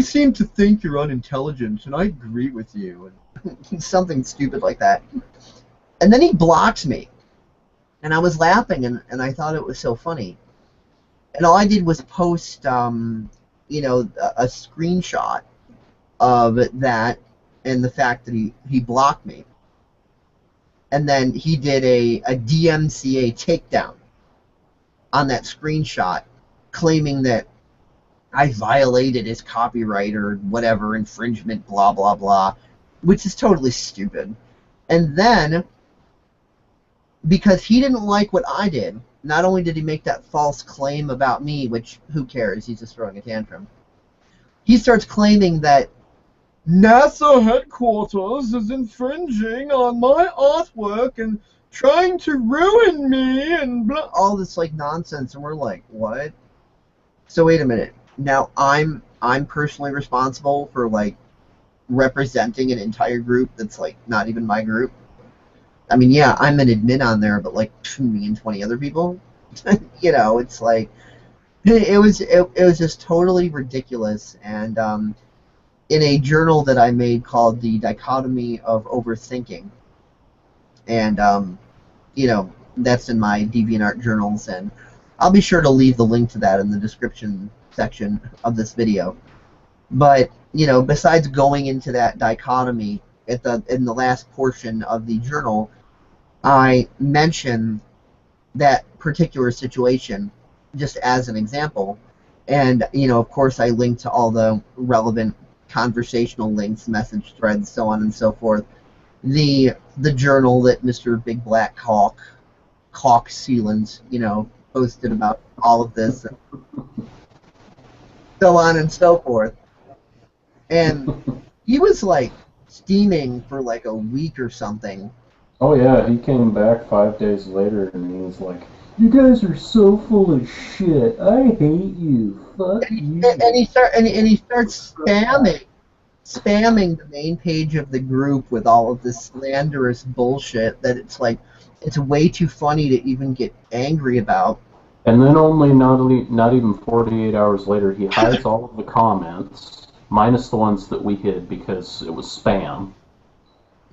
seem to think you're unintelligent, and I agree with you, and something stupid like that. And then he blocks me, and I was laughing, and I thought it was so funny. And all I did was post, a screenshot of that and the fact that he blocked me. And then he did a DMCA takedown on that screenshot, claiming that I violated his copyright or whatever, infringement, blah, blah, blah, which is totally stupid. And then, because he didn't like what I did, not only did he make that false claim about me, which, who cares, he's just throwing a tantrum, he starts claiming that NASA headquarters is infringing on my artwork and trying to ruin me and blah, all this like nonsense, and we're like, what? So wait a minute. Now I'm personally responsible for like representing an entire group that's like not even my group. I mean, yeah, I'm an admin on there, but like me and 20 other people, it's like it was just totally ridiculous. And in a journal that I made called the Dichotomy of Overthinking, and that's in my DeviantArt journals, and I'll be sure to leave the link to that in the description section of this video. But besides going into that dichotomy in the last portion of the journal, I mention that particular situation just as an example, and of course I link to all the relevant conversational links, message threads, so on and so forth. The journal that Mr. Big Black Hawk Sealand, posted about all of this, and so on and so forth. And he was like steaming for like a week or something. Oh yeah, he came back 5 days later and he was like, "You guys are so full of shit. I hate you. Fuck you." And he starts spamming the main page of the group with all of this slanderous bullshit that it's like it's way too funny to even get angry about. And then not even 48 hours later, he hides all of the comments, minus the ones that we hid because it was spam.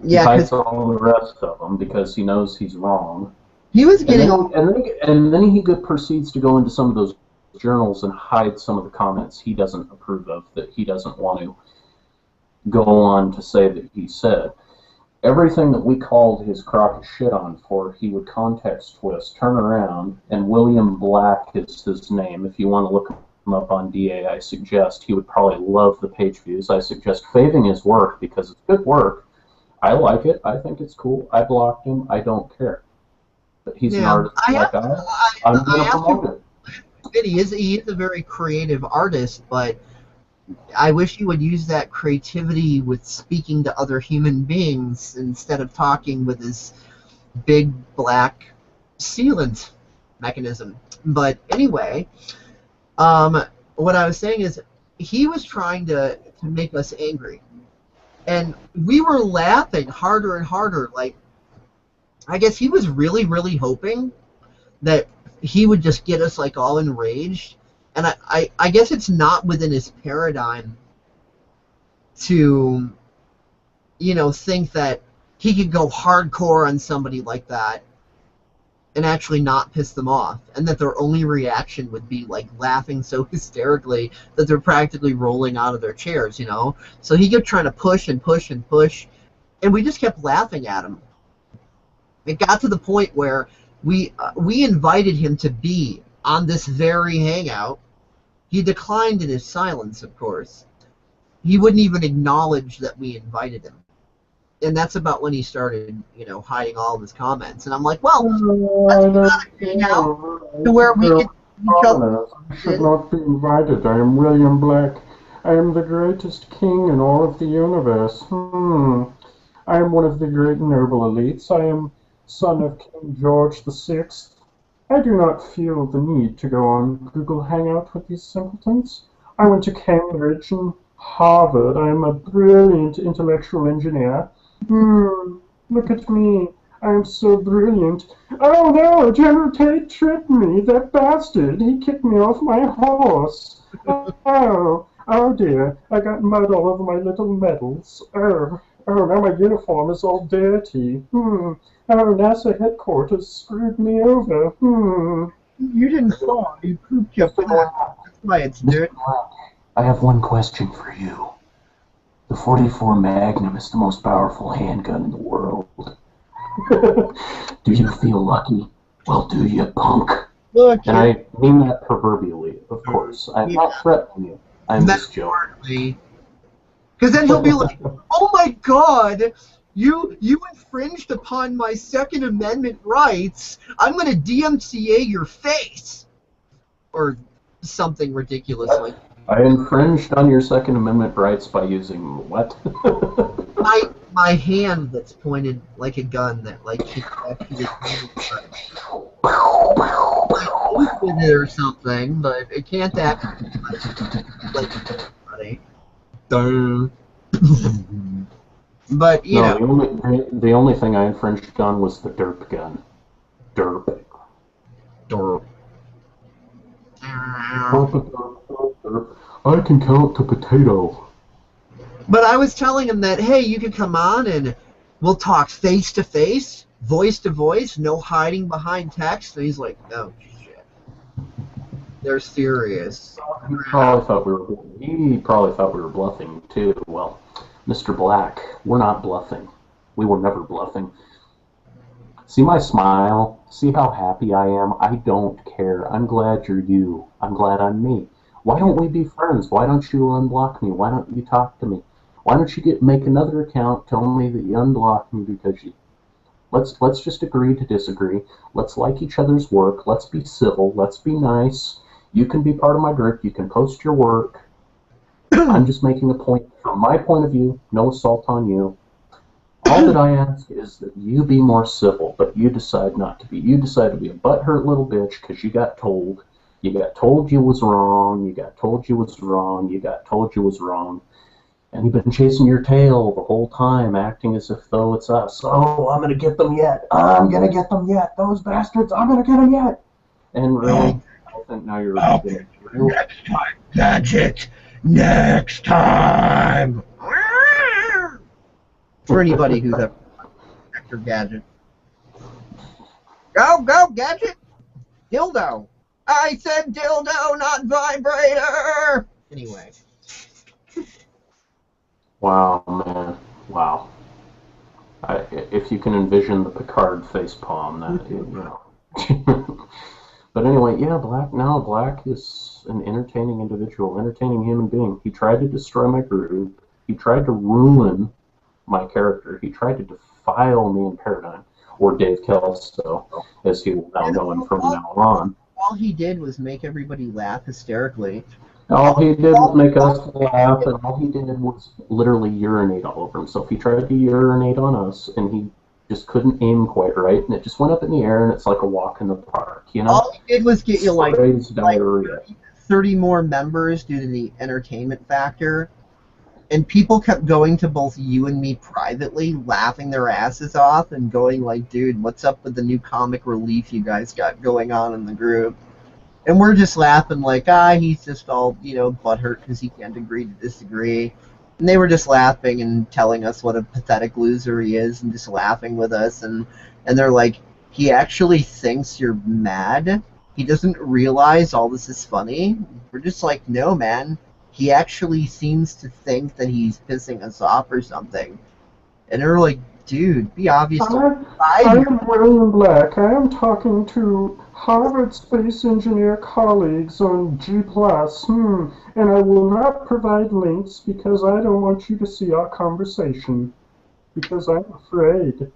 He Yeah, hides because all the rest of them because he knows he's wrong. he was getting And then he proceeds to go into some of those journals and hide some of the comments he doesn't approve of, that he doesn't want to go on to say that he said. Everything that we called his crock of shit on for, he would context twist, turn around, and William Black is his name. If you want to look him up on DA, I suggest he would probably love the page views. I suggest faving his work because it's good work. I like it. I think it's cool. I blocked him. I don't care. But he's an artist like I'm going to promote it. He is a very creative artist, but I wish he would use that creativity with speaking to other human beings instead of talking with his big black sealant mechanism. But anyway, what I was saying is he was trying to make us angry. And we were laughing harder and harder. Like, I guess he was really, really hoping that he would just get us like all enraged. And I guess it's not within his paradigm to, think that he could go hardcore on somebody like that and actually not piss them off, and that their only reaction would be like laughing so hysterically that they're practically rolling out of their chairs, So he kept trying to push and push and push, and we just kept laughing at him. It got to the point where we invited him to be on this very hangout. He declined in his silence, of course. He wouldn't even acknowledge that we invited him. And that's about when he started, hiding all of his comments. And I'm like, well, let's not hang out to where we can each other. I should not be invited. I am William Black. I am the greatest king in all of the universe. I am one of the great noble elites. I am son of King George VI. I do not feel the need to go on Google Hangout with these simpletons. I went to Cambridge and Harvard. I am a brilliant intellectual engineer. Look at me. I am so brilliant. Oh no, General Tate tripped me. That bastard. He kicked me off my horse. Oh dear. I got mud all over my little medals. Oh, now my uniform is all dirty. Oh, NASA headquarters screwed me over. You didn't fall. You pooped your pants. That's why it's dirty. I have one question for you. The 44 Magnum is the most powerful handgun in the world. Do you feel lucky? Well, do you, punk? Look, and I mean that proverbially, of course. I'm not threatening you. I'm just joking. Because then he'll be like, oh my god, you infringed upon my Second Amendment rights. I'm going to DMCA your face. Or something ridiculous like that. I infringed on your Second Amendment rights by using what? my hand that's pointed like a gun that like he actually with it or something, but it can't act like funny. But you No, know, the only thing I infringed on was the derp gun. Derp. derp. Derp, derp, derp, derp. I can count to potato. But I was telling him that, hey, you could come on and we'll talk face to face, voice to voice, no hiding behind text. And he's like, no shit, they're serious. He probably thought we were bluffing too. Well, Mr. Black, we're not bluffing. We were never bluffing. See my smile? See how happy I am? I don't care. I'm glad you're you. I'm glad I'm me. Why don't we be friends? Why don't you unblock me? Why don't you talk to me? Why don't you make another account, tell me that you unblocked me because you let's just agree to disagree. Let's like each other's work. Let's be civil. Let's be nice. You can be part of my group. You can post your work. I'm just making a point from my point of view. No assault on you. All that I ask is that you be more civil, but you decide not to be. You decide to be a butthurt little bitch because you got told. You got told you was wrong. You got told you was wrong. You got told you was wrong. And you've been chasing your tail the whole time, acting as if though it's us. Oh, I'm going to get them yet. I'm going to get them yet. Those bastards, I'm going to get them yet. And really, I think now you're beginning to Next time, Gadget. Next time. For anybody who's ever Dr. Gadget. Go, go, Gadget. Dildo. I said dildo, not vibrator. Anyway. Wow, man. Wow. If you can envision the Picard facepalm, that, you know. But anyway, yeah, Black is an entertaining individual, entertaining human being. He tried to destroy my group. He tried to ruin my character. He tried to defile me in Paradigm, or Dave Kelso, as he will now know him from now on. All he did was make everybody laugh hysterically. All he did was make us laugh, and all he did was literally urinate all over himself. He tried to urinate on us, and he just couldn't aim quite right, and it just went up in the air, and it's like a walk in the park, you know? All he did was get you like diarrhea. 30 more members due to the entertainment factor. And people kept going to both you and me privately, laughing their asses off and going like, dude, what's up with the new comic relief you guys got going on in the group? And we're just laughing like, he's just all, butthurt because he can't agree to disagree. And they were just laughing and telling us what a pathetic loser he is and just laughing with us. And they're like, he actually thinks you're mad? He doesn't realize all this is funny? We're just like, no, man. He actually seems to think that he's pissing us off or something. And they're like, dude, be obvious. I am William Black. I am talking to Harvard Space Engineer colleagues on G+. And I will not provide links because I don't want you to see our conversation. Because I'm afraid.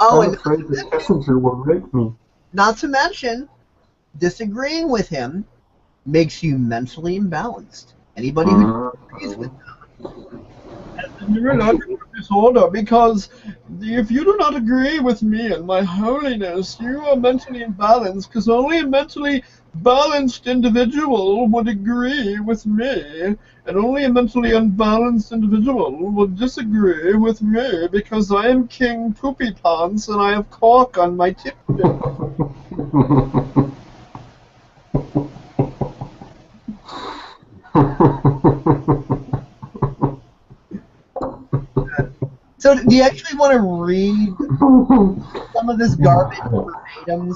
I'm afraid that Kissinger will rape me. Not to mention, disagreeing with him makes you mentally imbalanced. Anybody who agrees with them has a neurological disorder because if you do not agree with me and my holiness, you are mentally imbalanced because only a mentally balanced individual would agree with me and only a mentally unbalanced individual would disagree with me because I am King Poopy Pants and I have cork on my tip. So, do you actually want to read some of this garbage verbatim?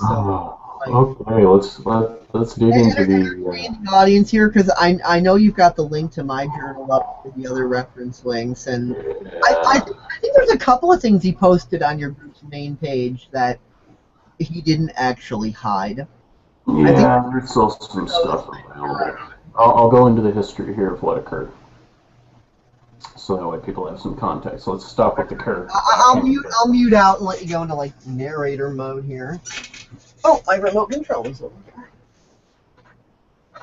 Okay, let's dig into the audience here because I know you've got the link to my journal up with the other reference links, and I think there's a couple of things he posted on your group's main page that he didn't actually hide. Yeah, there's still some stuff available. I'll go into the history here of what occurred. So that way people have some context. So let's stop with the character. I'll mute out and let you go into like narrator mode here. Oh, my remote control is over there.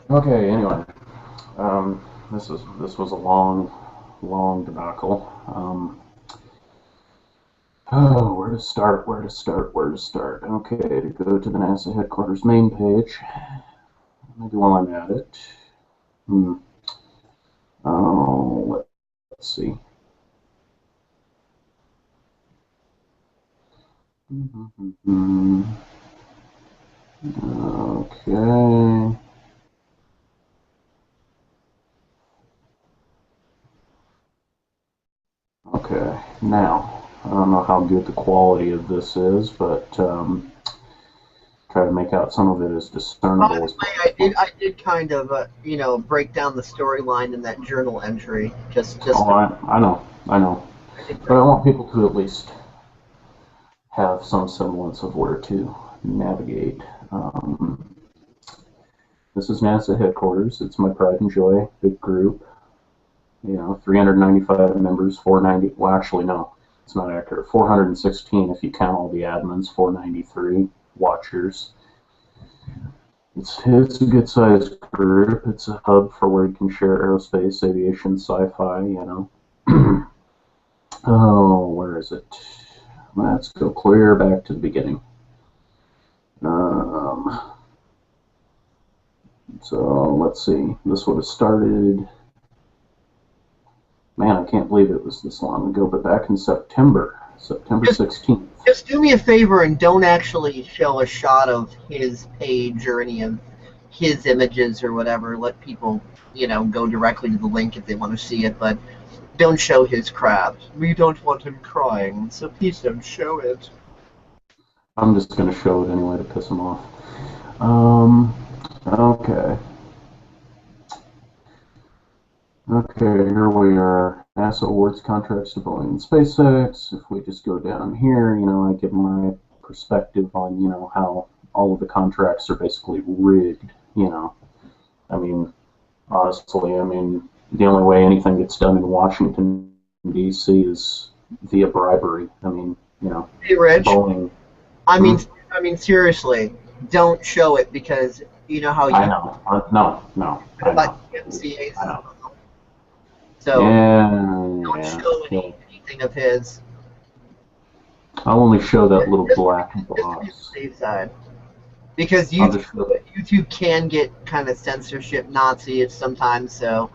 Okay, anyway. This was a long debacle. Where to start? Okay, to go to the NASA headquarters main page. Maybe while I'm at it. Oh, let's see. Okay. Okay. Now, I don't know how good the quality of this is, but try to make out some of it as By discernible the as way, I did possible. I did kind of break down the storyline in that journal entry. Just Oh, for I know. I did But break. I want people to at least have some semblance of where to navigate. This is NASA headquarters. It's my pride and joy, big group. 395 members, 490. Well, actually, no, it's not accurate. 416 if you count all the admins, 493 watchers. It's a good sized group. It's a hub for where you can share aerospace, aviation, sci-fi. Oh, where is it? Let's go clear back to the beginning. Um, so let's see. This would have started. Man, I can't believe it was this long ago, but back in September Just 16th. just do me a favor and don't actually show a shot of his page or any of his images or whatever. Let people go directly to the link if they want to see it, but don't show his crap. We don't want him crying, so please don't show it. I'm just going to show it anyway to piss him off. Um, okay. Okay, here we are. NASA awards contracts to Boeing and SpaceX. If we just go down here, I give my perspective on, how all of the contracts are basically rigged, I mean, honestly, the only way anything gets done in Washington, D.C. is via bribery. Hey, Rich. Boeing. I mean, Hmm? I mean seriously, don't show it because you know how I you know. No, no, I about know. MCAs I as know. well. So Yeah, don't yeah. show Well, anything of his. I'll only show that little Just black just to be on the box. safe side, because I'll just show that. YouTube can get kind of censorship Nazi sometimes. So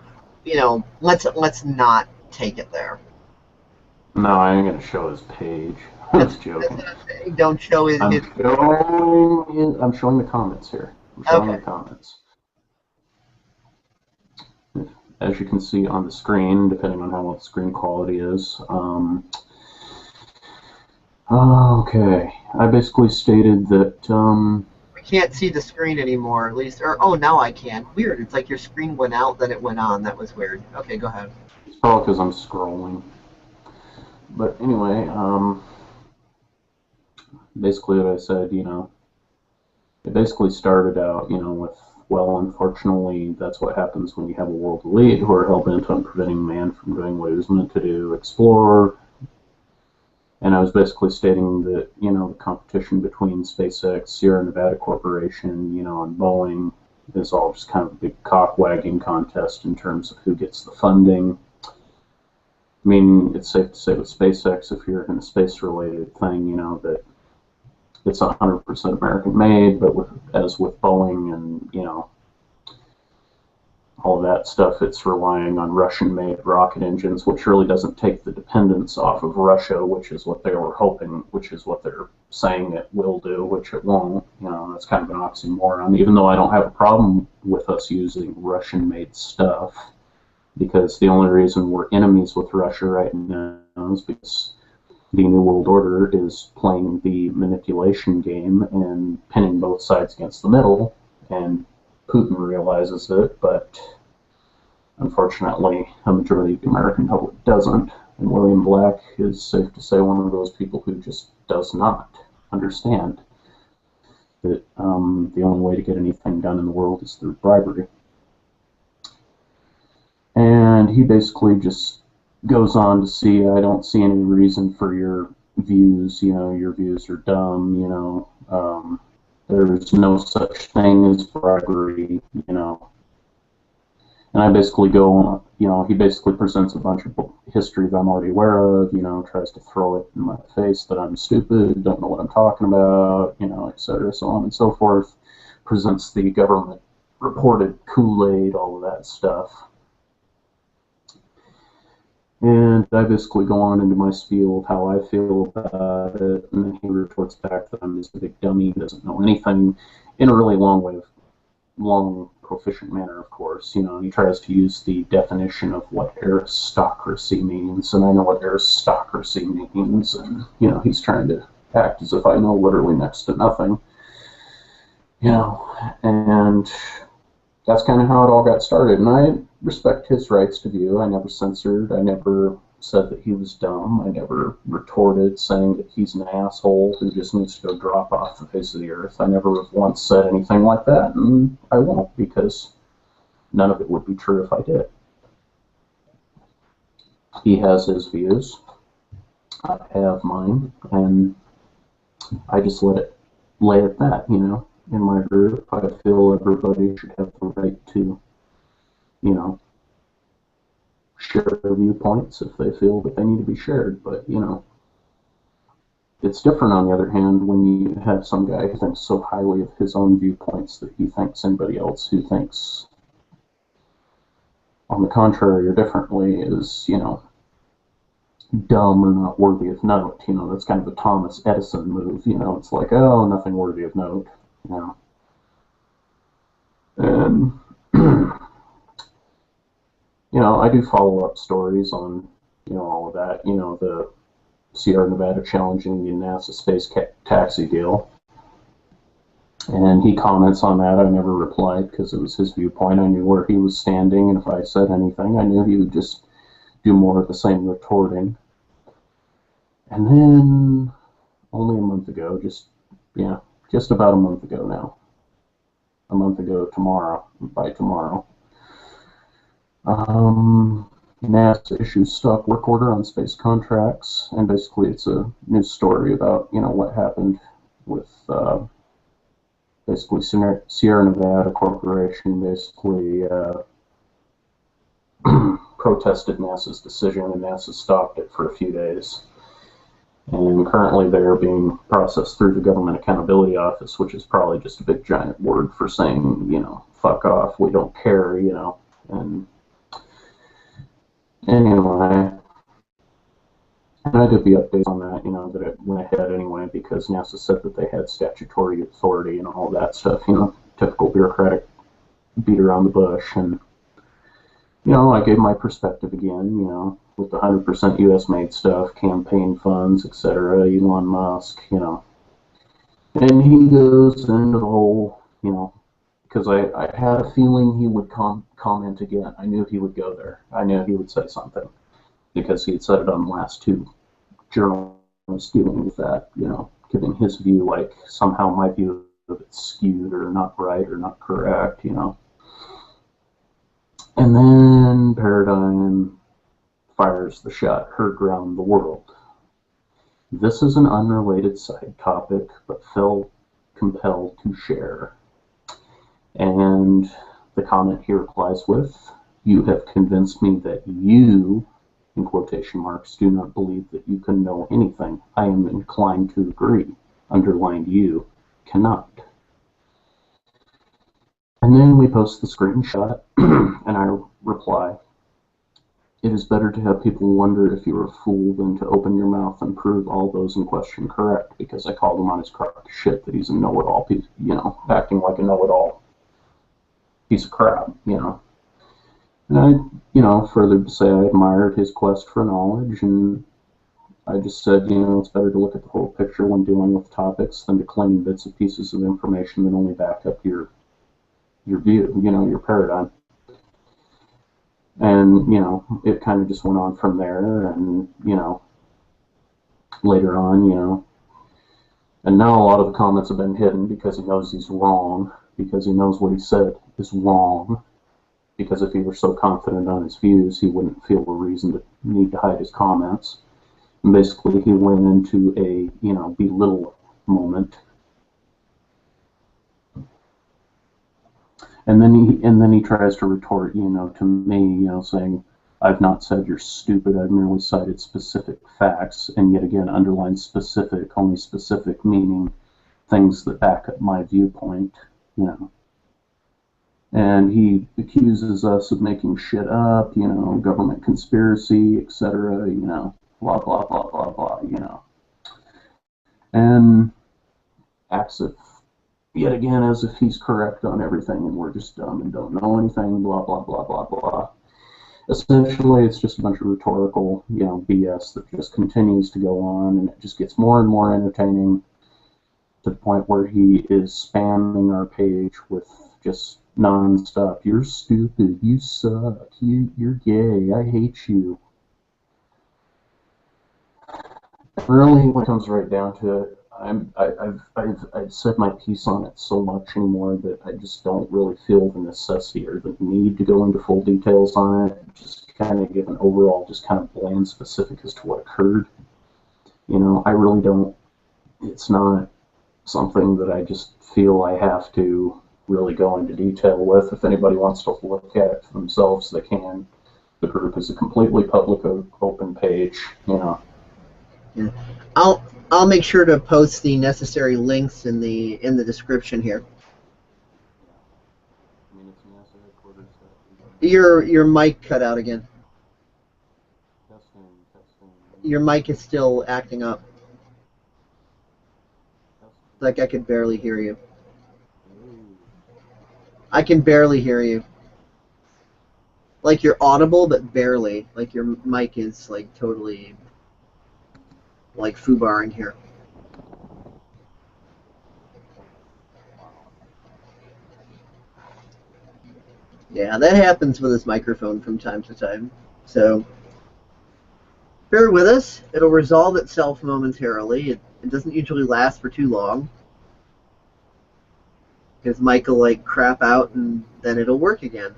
let's not take it there. No, I ain't gonna show his page. I was That's joking. what I'm saying. Don't show his. I'm showing the comments here. I'm showing Okay. the comments. As you can see on the screen, depending on how well the screen quality is. Okay, I basically stated that We can't see the screen anymore, at least. Or oh, now I can. Weird. It's like your screen went out, then it went on. That was weird. Okay, go ahead. it's probably because I'm scrolling. But anyway, basically what I said, it basically started out, with, well, unfortunately, that's what happens when you have a world elite who are hell bent on preventing man from doing what he was meant to do, explore. And I was basically stating that, the competition between SpaceX, Sierra Nevada Corporation, and Boeing is all just kind of a big cock wagging contest in terms of who gets the funding. It's safe to say with SpaceX, if you're in a space related thing, that it's 100% American made, but as with Boeing and, all of that stuff, it's relying on Russian-made rocket engines, which really doesn't take the dependence off of Russia, which is what they were hoping, which is what they're saying it will do, which it won't. That's kind of an oxymoron. Even though I don't have a problem with us using Russian-made stuff, because the only reason we're enemies with Russia right now is because the New World Order is playing the manipulation game and pinning both sides against the middle, and Putin realizes it, but unfortunately, a majority of the American public doesn't. And William Black is safe to say one of those people who just does not understand that the only way to get anything done in the world is through bribery. And he basically just goes on to see, I don't see any reason for your views, your views are dumb, there's no such thing as bribery, and I basically go on, he basically presents a bunch of history that I'm already aware of, tries to throw it in my face that I'm stupid, don't know what I'm talking about, et cetera, so on and so forth, presents the government reported Kool-Aid, all of that stuff. And I basically go on into my spiel of how I feel about it, and then he retorts back that I'm just a big dummy who doesn't know anything in a really long, proficient manner, of course. And he tries to use the definition of what aristocracy means, and I know what aristocracy means, and, he's trying to act as if I know literally next to nothing, and that's kind of how it all got started. And I respect his rights to view. I never censored. I never said that he was dumb. I never retorted saying that he's an asshole who just needs to go drop off the face of the earth. I never once said anything like that, and I won't, because none of it would be true if I did. He has his views. I have mine, and I just let it lay at that, In my group, I feel everybody should have the right to, share their viewpoints if they feel that they need to be shared. But, it's different, on the other hand, when you have some guy who thinks so highly of his own viewpoints that he thinks anybody else who thinks on the contrary or differently is, dumb or not worthy of note. That's kind of a Thomas Edison move. It's like, oh, nothing worthy of note. And I do follow-up stories on all of that. The Sierra Nevada challenging the NASA space taxi deal, and he comments on that. I never replied because it was his viewpoint. I knew where he was standing, and if I said anything, I knew he would just do more of the same retorting. And then only a month ago, just about a month ago now, a month ago by tomorrow, NASA issues stop work order on space contracts, and basically it's a news story about, what happened with basically Sierra Nevada Corporation basically protested NASA's decision, and NASA stopped it for a few days. And currently they're being processed through the Government Accountability Office, which is probably just a big giant word for saying, fuck off, we don't care, And anyway, and I did the updates on that, that it went ahead anyway, because NASA said that they had statutory authority and all that stuff, typical bureaucratic beat around the bush. And, I gave my perspective again, with the 100% US-made stuff, campaign funds, etc., Elon Musk, And he goes into the whole, because I had a feeling he would comment again. I knew he would go there. I knew he would say something, because he had said it on the last two journalists dealing with that, giving his view, like somehow my view of it skewed or not right or not correct, And then Paradigm fires the shot heard around the world. This is an unrelated side topic, but felt compelled to share. And the comment he replies with, "You have convinced me that you, in quotation marks, do not believe that you can know anything. I am inclined to agree." Underlined you cannot. And then we post the screenshot, and I reply, "It is better to have people wonder if you're a fool than to open your mouth and prove all those in question correct," because I called him on his crock shit that he's a know-it-all, acting like a know-it-all piece of crap, And I, further to say I admired his quest for knowledge, and I just said, it's better to look at the whole picture when dealing with topics than to claim bits and pieces of information that only back up your view, your paradigm. And, it kind of just went on from there, and, later on, and now a lot of the comments have been hidden because he knows he's wrong, because he knows what he said is wrong, because if he were so confident on his views, he wouldn't feel a reason to need to hide his comments. And basically, he went into a, belittle moment. And then he tries to retort, to me, saying, "I've not said you're stupid. I've merely cited specific facts," and yet again underline specific, only specific meaning things that back up my viewpoint, And he accuses us of making shit up, you know, government conspiracy, etc., you know, blah, blah, blah, blah, blah, you know. And acts if, yet again, as if he's correct on everything and we're just dumb and don't know anything, blah, blah, blah, blah, blah. Essentially, it's just a bunch of rhetorical, you know, BS that just continues to go on, and it just gets more and more entertaining to the point where he is spamming our page with just non-stop. You're stupid. You suck. You're gay. I hate you. Really, when it comes right down to it, I've said my piece on it so much anymore that I just don't really feel the necessity or the need to go into full details on it. Just kind of give an overall, just kind of bland specific as to what occurred. You know, I really don't. It's not something that I just feel I have to really go into detail with. If anybody wants to look at it for themselves, they can. The group is a completely public, open page. You know. Yeah. I'll make sure to post the necessary links in the description here. Your mic cut out again. Your mic is still acting up. Like I could barely hear you. I can barely hear you. Like you're audible, but barely. Like your mic is like totally like foobarring here. Yeah, that happens with this microphone from time to time. So bear with us. It'll resolve itself momentarily. It doesn't usually last for too long. Because Mike will like crap out and then it'll work again.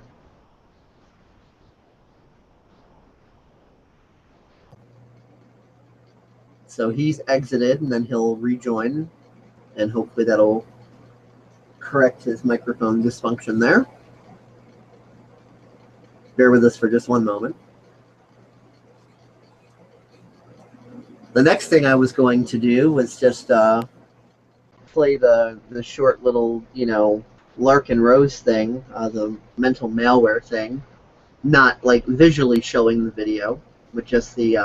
So he's exited and then he'll rejoin and hopefully that'll correct his microphone dysfunction there. Bear with us for just one moment. The next thing I was going to do was just play the short little, you know, Larkin Rose thing, the mental malware thing, not like visually showing the video, with just the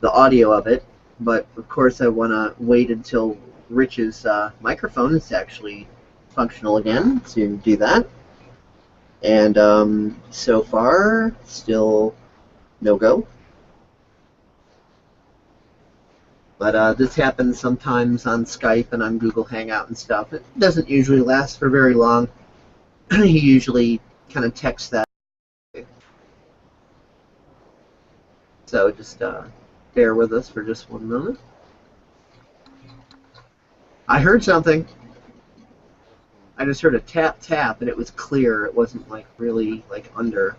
audio of it. But of course, I want to wait until Rich's microphone is actually functional again to do that. And so far, still no go. But this happens sometimes on Skype and on Google Hangout and stuff. It doesn't usually last for very long. He usually kind of texts that. So just bear with us for just one moment. I heard something. I just heard a tap tap and it was clear. It wasn't like really like under.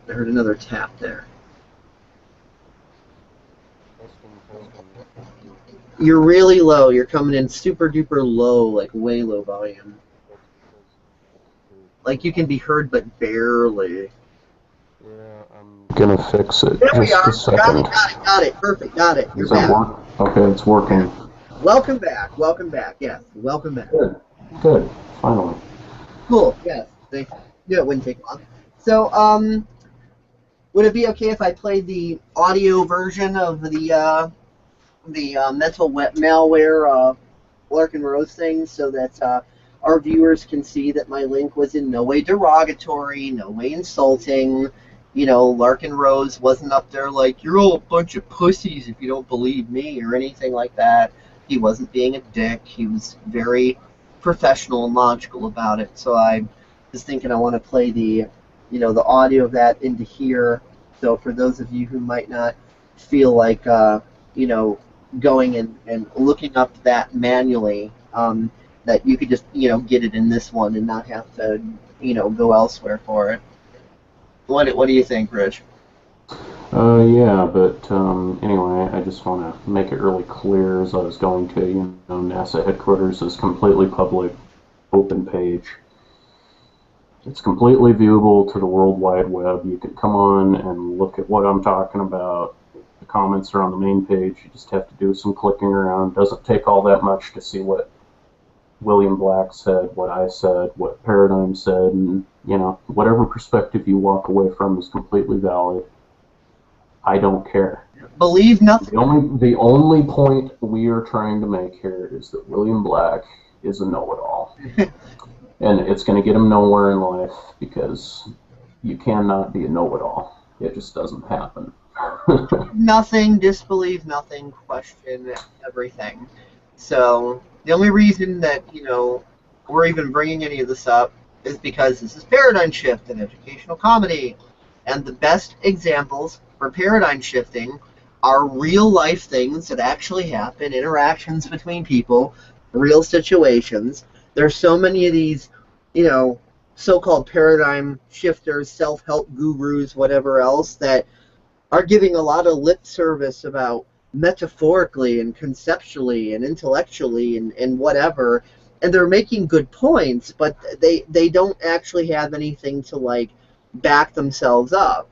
I heard another tap there. You're really low. You're coming in super duper low, like way low volume. Like you can be heard but barely. Yeah, I'm gonna fix it. There we Just are. a second. Got it. Perfect. Got it. You're Does that back. work? Okay, it's working. Welcome back. Yes, welcome back. Good. Finally. Cool. Yes. Knew it wouldn't take long. So, would it be okay if I played the audio version of the mental malware Larkin Rose thing, so that our viewers can see that my link was in no way derogatory, no way insulting. You know, Larkin Rose wasn't up there like, you're all a bunch of pussies if you don't believe me, or anything like that. He wasn't being a dick. He was very professional and logical about it. So I was thinking I want to play the audio of that into here. So for those of you who might not feel like, going and looking up that manually, that you could just, get it in this one and not have to, go elsewhere for it. What do you think, Rich? Yeah, but anyway, I just want to make it really clear as I was going to, NASA headquarters is completely public, open page. It's completely viewable to the World Wide Web. You can come on and look at what I'm talking about. The comments are on the main page. You just have to do some clicking around. It doesn't take all that much to see what William Black said, what I said, what Paradigm said, and, whatever perspective you walk away from is completely valid. I don't care. Believe nothing. The only point we are trying to make here is that William Black is a know-it-all. And it's going to get him nowhere in life because you cannot be a know-it-all. It just doesn't happen. Nothing, disbelieve nothing, question everything. So the only reason that, we're even bringing any of this up is because this is paradigm shift in educational comedy. And the best examples for paradigm shifting are real life things that actually happen, interactions between people, real situations. There's so many of these, so-called paradigm shifters, self-help gurus, whatever else, that are giving a lot of lip service about metaphorically and conceptually and intellectually and whatever, and they're making good points, but they don't actually have anything to like back themselves up.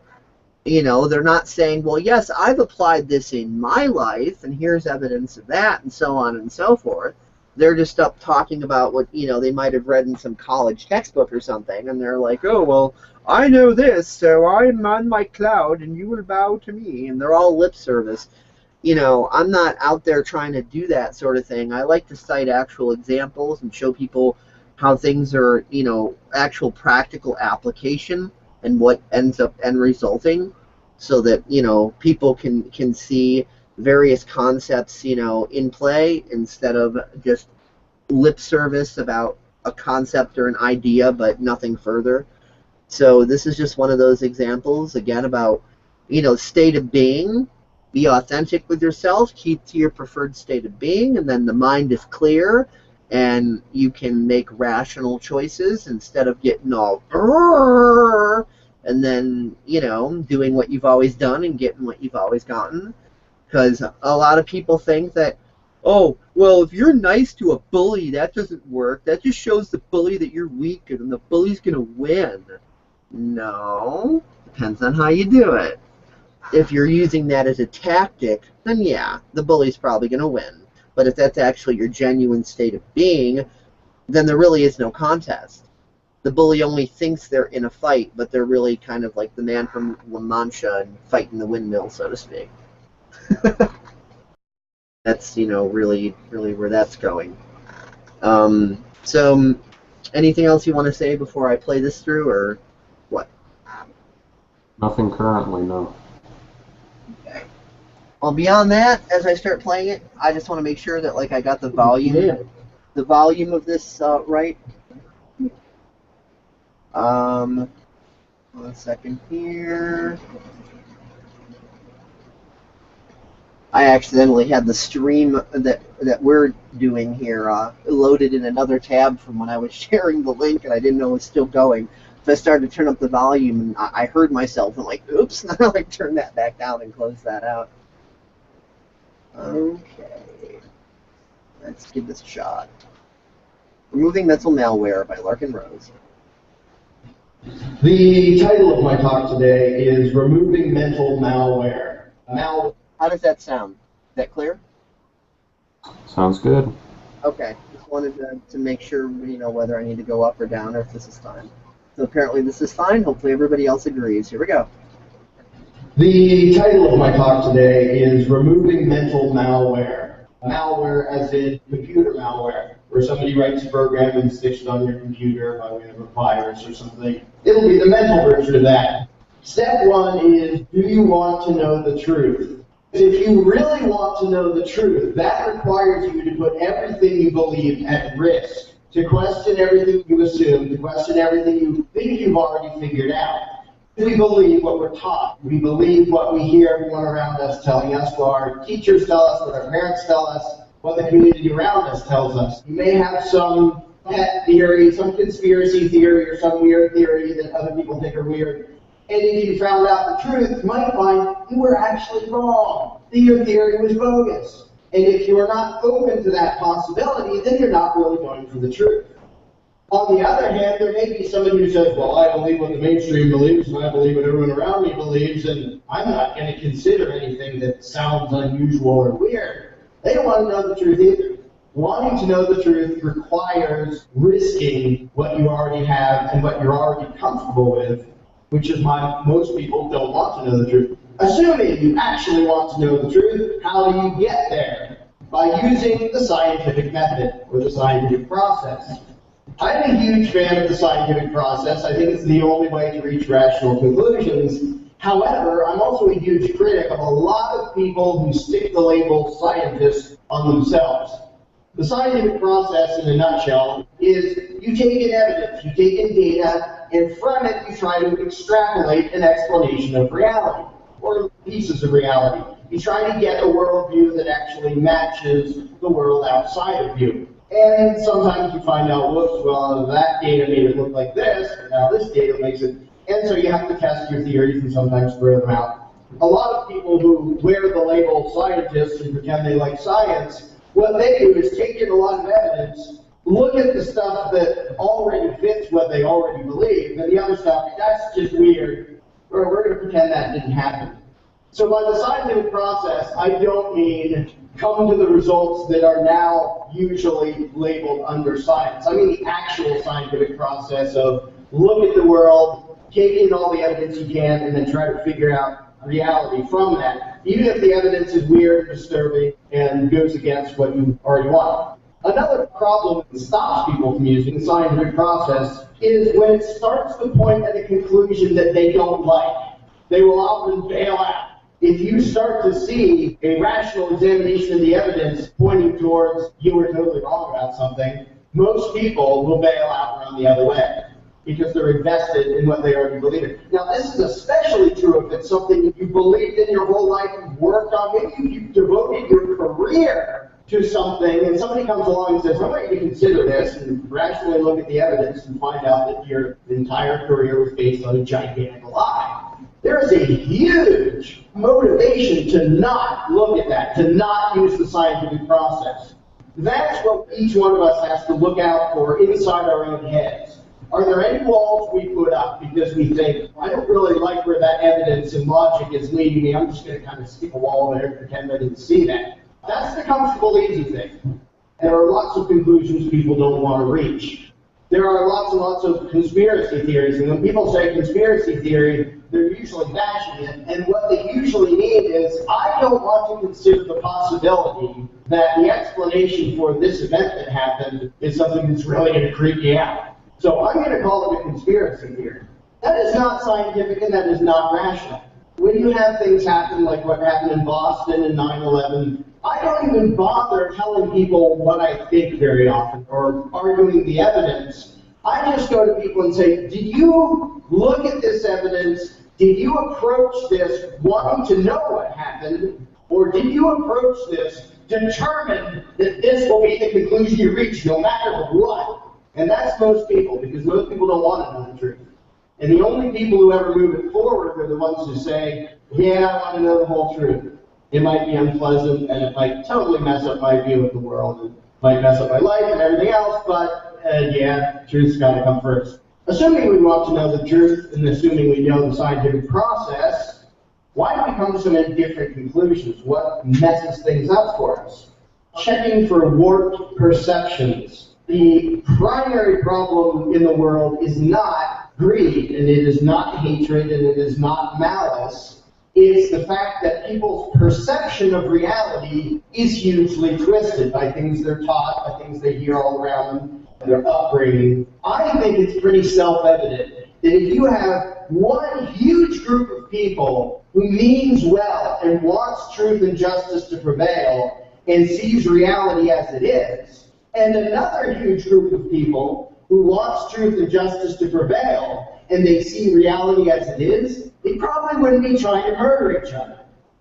They're not saying, well, yes, I've applied this in my life and here's evidence of that, and so on and so forth. They're just up talking about what they might have read in some college textbook or something, and they're like, oh, well, I know this, so I'm on my cloud and you will bow to me. And they're all lip service. I'm not out there trying to do that sort of thing. I like to cite actual examples and show people how things are, actual practical application and what ends up end resulting, so that, people can see various concepts, in play, instead of just lip service about a concept or an idea, but nothing further. So this is just one of those examples, again, about, state of being. Be authentic with yourself, keep to your preferred state of being, and then the mind is clear, and you can make rational choices instead of getting all, and then, doing what you've always done and getting what you've always gotten. Because a lot of people think that, oh, well, if you're nice to a bully, that doesn't work. That just shows the bully that you're weak and the bully's going to win. No, depends on how you do it. If you're using that as a tactic, then yeah, the bully's probably going to win. But if that's actually your genuine state of being, then there really is no contest. The bully only thinks they're in a fight, but they're really kind of like the man from La Mancha and fighting the windmill, so to speak. That's, really where that's going. So, anything else you want to say before I play this through, or what? Nothing currently, no. Okay. Well, beyond that, as I start playing it, I just want to make sure that I got the volume of this right. 1 second here. I accidentally had the stream that we're doing here loaded in another tab from when I was sharing the link, and I didn't know it was still going. So I started to turn up the volume, and I heard myself. I'm like, oops, and I turn that back down and close that out. Okay. Let's give this a shot. Removing Mental Malware by Larkin Rose. The title of my talk today is Removing Mental Malware. How does that sound? Is that clear? Sounds good. Okay. Just wanted to make sure, whether I need to go up or down, or if this is fine. So apparently this is fine. Hopefully everybody else agrees. Here we go. The title of my talk today is Removing Mental Malware. Malware as in computer malware, where somebody writes a program and sticks it on your computer by way of a virus or something. It'll be the mental version of that. Step one is, do you want to know the truth? If you really want to know the truth, that requires you to put everything you believe at risk, to question everything you assume, to question everything you think you've already figured out. We believe what we're taught. We believe what we hear everyone around us telling us, what our teachers tell us, what our parents tell us, what the community around us tells us. You may have some pet theory, some conspiracy theory, or some weird theory that other people think are weird. And if you found out the truth, you might find you were actually wrong, that your theory was bogus. And if you are not open to that possibility, then you're not really going for the truth. On the other hand, there may be somebody who says, well, I believe what the mainstream believes, and I believe what everyone around me believes, and I'm not going to consider anything that sounds unusual or weird. They don't want to know the truth either. wanting to know the truth requires risking what you already have and what you're already comfortable with, which is why most people don't want to know the truth. Assuming you actually want to know the truth, how do you get there? By using the scientific method, or the scientific process. I'm a huge fan of the scientific process. I think it's the only way to reach rational conclusions. However, I'm also a huge critic of a lot of people who stick the label scientist on themselves. The scientific process, in a nutshell, is you take in evidence, you take in data, and from it you try to extrapolate an explanation of reality, or pieces of reality. You try to get a worldview that actually matches the world outside of you. And sometimes you find out, whoops, well, that data made it look like this, and now this data makes it. And so you have to test your theories and sometimes throw them out. A lot of people who wear the label scientists and pretend they like science, what they do is take in a lot of evidence, look at the stuff that already fits what they already believe, and the other stuff, that's just weird, or we're going to pretend that didn't happen. So by the scientific process, I don't mean come to the results that are now usually labeled under science. I mean the actual scientific process of look at the world, take in all the evidence you can, and then try to figure out reality from that, even if the evidence is weird, disturbing, and goes against what you already want. Another problem that stops people from using the scientific process is when it starts to point at a conclusion that they don't like. They will often bail out. If you start to see a rational examination of the evidence pointing towards you were totally wrong about something, most people will bail out and run the other way because they're invested in what they already believe in. Now, this is especially true if it's something you believed in your whole life, you've worked on, maybe you've devoted your career to something, and somebody comes along and says, I want you to consider this, and rationally look at the evidence and find out that your entire career was based on a gigantic lie. There is a huge motivation to not look at that, to not use the scientific process. That's what each one of us has to look out for inside our own heads. Are there any walls we put up because we think, I don't really like where that evidence and logic is leading me, I'm just going to kind of stick a wall there and pretend I didn't see that. That's the comfortable, easy thing. There are lots of conclusions people don't want to reach. There are lots and lots of conspiracy theories, and when people say conspiracy theory, they're usually bashing it, and what they usually mean is, I don't want to consider the possibility that the explanation for this event that happened is something that's really going to creep me out. So I'm going to call it a conspiracy theory. That is not scientific and that is not rational. When you have things happen like what happened in Boston in 9/11, I don't even bother telling people what I think very often or arguing the evidence. I just go to people and say, did you look at this evidence? Did you approach this wanting to know what happened? Or did you approach this determined that this will be the conclusion you reach no matter what? And that's most people, because most people don't want to know the truth. And the only people who ever move it forward are the ones who say, yeah, I want to know the whole truth. It might be unpleasant, and it might totally mess up my view of the world. It might mess up my life and everything else, but yeah, truth's got to come first. Assuming we want to know the truth, and assuming we know the scientific process, why do we come to so many different conclusions? What messes things up for us? Checking for warped perceptions. The primary problem in the world is not greed, and it is not hatred, and it is not malice. It's the fact that people's perception of reality is hugely twisted by things they're taught, by things they hear all around them, their upbringing. I think it's pretty self-evident that if you have one huge group of people who means well and wants truth and justice to prevail and sees reality as it is, and another huge group of people who wants truth and justice to prevail, and they see reality as it is, they probably wouldn't be trying to murder each other.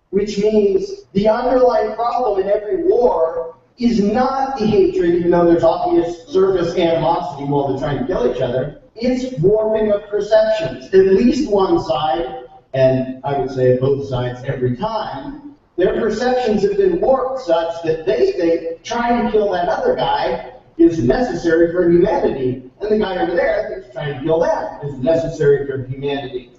Which means the underlying problem in every war is not the hatred, even though there's obvious surface animosity while they're trying to kill each other. It's warping of perceptions. At least one side, and I would say both sides every time, their perceptions have been warped such that they think trying to kill that other guy is necessary for humanity, and the guy over there thinks trying to kill that is necessary for humanity.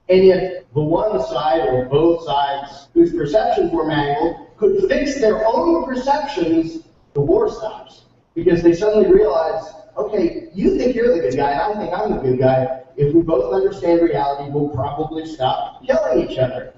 And if the one side or both sides whose perceptions were mangled could fix their own perceptions, the war stops. Because they suddenly realize, okay, you think you're the good guy, and I think I'm the good guy. If we both understand reality, we'll probably stop killing each other.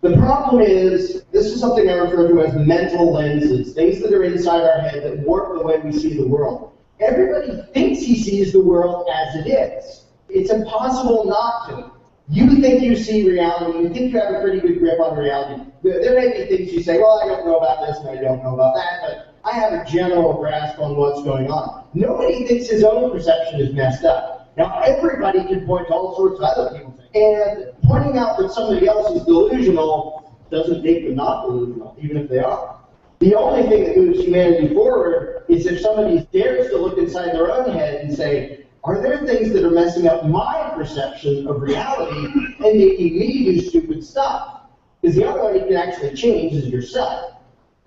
The problem is, this is something I refer to as mental lenses, things that are inside our head that warp the way we see the world. Everybody thinks he sees the world as it is. It's impossible not to. You think you see reality, you think you have a pretty good grip on reality. There may be things you say, well, I don't know about this and I don't know about that, but I have a general grasp on what's going on. Nobody thinks his own perception is messed up. Now, everybody can point to all sorts of other people. And pointing out that somebody else is delusional doesn't make them not delusional, even if they are. The only thing that moves humanity forward is if somebody dares to look inside their own head and say, are there things that are messing up my perception of reality and making me do stupid stuff? Because the only one you can actually change is yourself.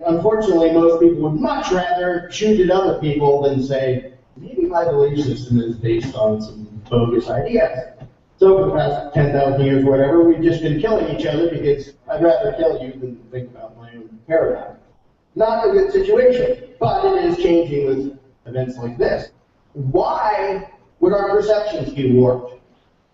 Unfortunately, most people would much rather shoot at other people than say, maybe my belief system is based on some bogus ideas. So for the past 10,000 years or whatever, we've just been killing each other because I'd rather kill you than think about my own paradigm. Not a good situation, but it is changing with events like this. Why would our perceptions be warped?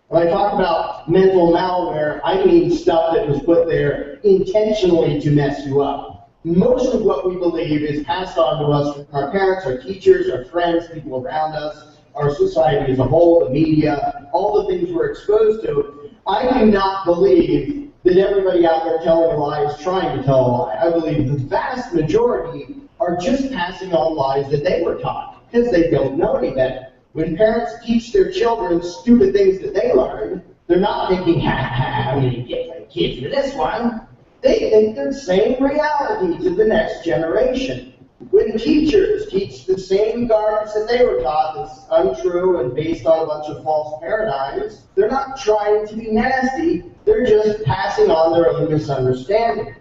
When I talk about mental malware, I mean stuff that was put there intentionally to mess you up. Most of what we believe is passed on to us from our parents, our teachers, our friends, people around us, our society as a whole, the media, all the things we're exposed to. I do not believe that everybody out there telling a lie is trying to tell a lie. I believe the vast majority are just passing on lies that they were taught because they don't know any better. When parents teach their children stupid things that they learned, they're not thinking, ha ha, I'm going to get my kid for this one. They think they're saying reality to the next generation. When teachers teach the same garbage that they were taught that's untrue and based on a bunch of false paradigms, they're not trying to be nasty, they're just passing on their own misunderstanding.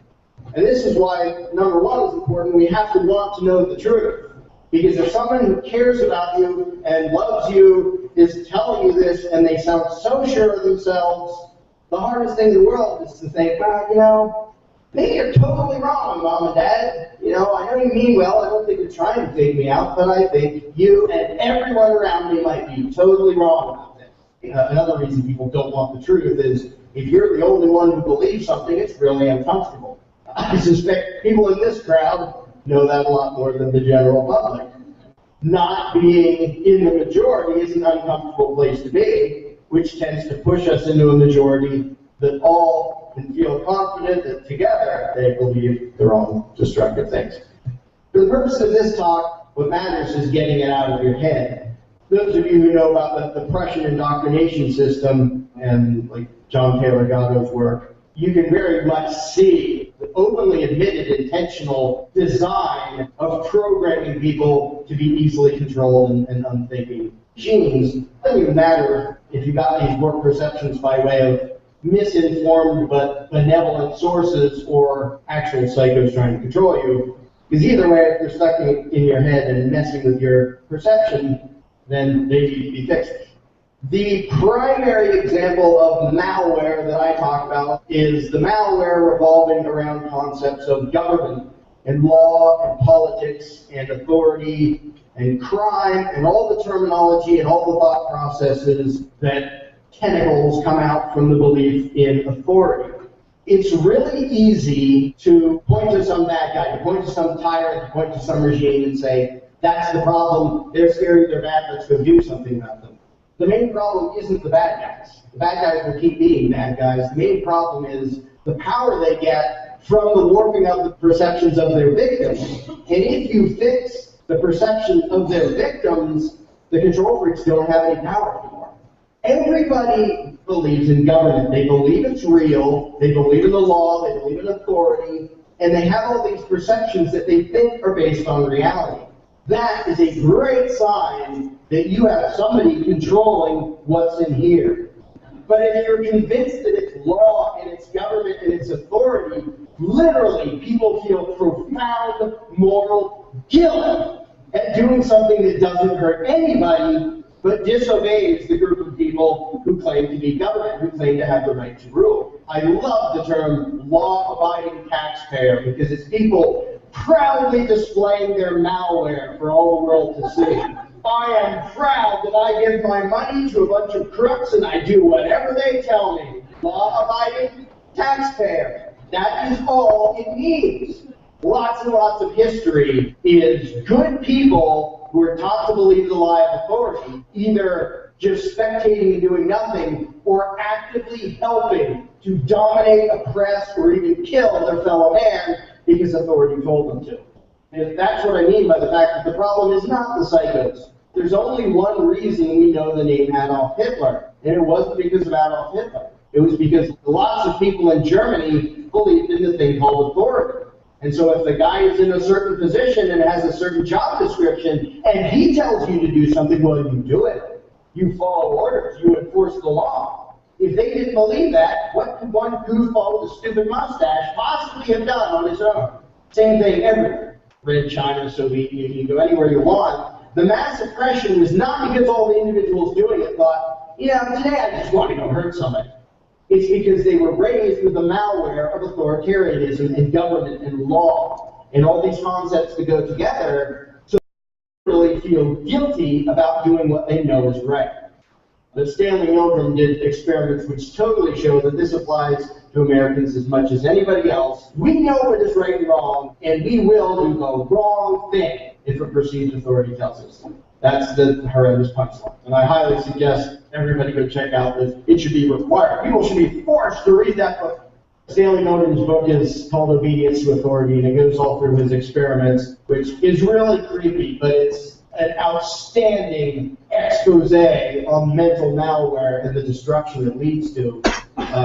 And this is why, number one is important, we have to want to know the truth. Because if someone who cares about you and loves you is telling you this and they sound so sure of themselves, the hardest thing in the world is to think, well, you know, maybe you're totally wrong, Mom and Dad. You know, I know you mean well. I don't think you're trying to take me out, but I think you and everyone around me might be totally wrong about this. Another reason people don't want the truth is if you're the only one who believes something, it's really uncomfortable. I suspect people in this crowd know that a lot more than the general public. Not being in the majority is an uncomfortable place to be, which tends to push us into a majority that all can feel confident that together they believe their own destructive things. For the purpose of this talk, what matters is getting it out of your head. Those of you who know about the Prussian indoctrination system and like John Taylor Gatto's work, you can very much see the openly admitted intentional design of programming people to be easily controlled and unthinking machines. It doesn't even matter if you got these warped perceptions by way of misinformed but benevolent sources or actual psychos trying to control you. Because either way, if they're stuck in your head and messing with your perception, then they need to be fixed. The primary example of malware that I talk about is the malware revolving around concepts of government and law and politics and authority and crime and all the terminology and all the thought processes that tentacles come out from the belief in authority. It's really easy to point to some bad guy, to point to some tyrant, to point to some regime and say, that's the problem, they're scary, they're bad, let's go do something about them. The main problem isn't the bad guys. The bad guys will keep being bad guys. The main problem is the power they get from the warping of the perceptions of their victims. And if you fix the perception of their victims, the control freaks don't have any power anymore. Everybody believes in government. They believe it's real. They believe in the law. They believe in authority. And they have all these perceptions that they think are based on reality. That is a great sign that you have somebody controlling what's in here. But if you're convinced that it's law and it's government and it's authority, literally people feel profound moral guilt at doing something that doesn't hurt anybody but disobeys the group of people who claim to be government, who claim to have the right to rule. I love the term law-abiding taxpayer because it's people proudly displaying their malware for all the world to see. I am proud that I give my money to a bunch of crooks and I do whatever they tell me. Law-abiding taxpayer. That is all it means. Lots and lots of history is good people who are taught to believe the lie of authority, either just spectating and doing nothing, or actively helping to dominate, oppress, or even kill their fellow man because authority told them to. And that's what I mean by the fact that the problem is not the psychos. There's only one reason we know the name Adolf Hitler, and it wasn't because of Adolf Hitler. It was because lots of people in Germany believed in the thing called authority. And so if the guy is in a certain position and has a certain job description, and he tells you to do something, well, you do it. You follow orders. You enforce the law. If they didn't believe that, what could one goofball with a stupid mustache possibly have done on his own? Same thing everywhere. Red China, Soviet Union, you go anywhere you want. The mass oppression was not because all the individuals doing it thought, today I just want to go hurt somebody. It's because they were raised with the malware of authoritarianism and government and law and all these concepts that go together, so they really feel guilty about doing what they know is right. But Stanley Milgram did experiments which totally show that this applies to Americans as much as anybody else. We know what is right and wrong, and we will do the wrong thing if a perceived authority tells us to. That's the horrendous punchline. And I highly suggest everybody go check out this. It should be required. People should be forced to read that book. Stanley Milgram's book is called Obedience to Authority, and it goes all through his experiments, which is really creepy, but it's an outstanding expose on mental malware and the destruction it leads to,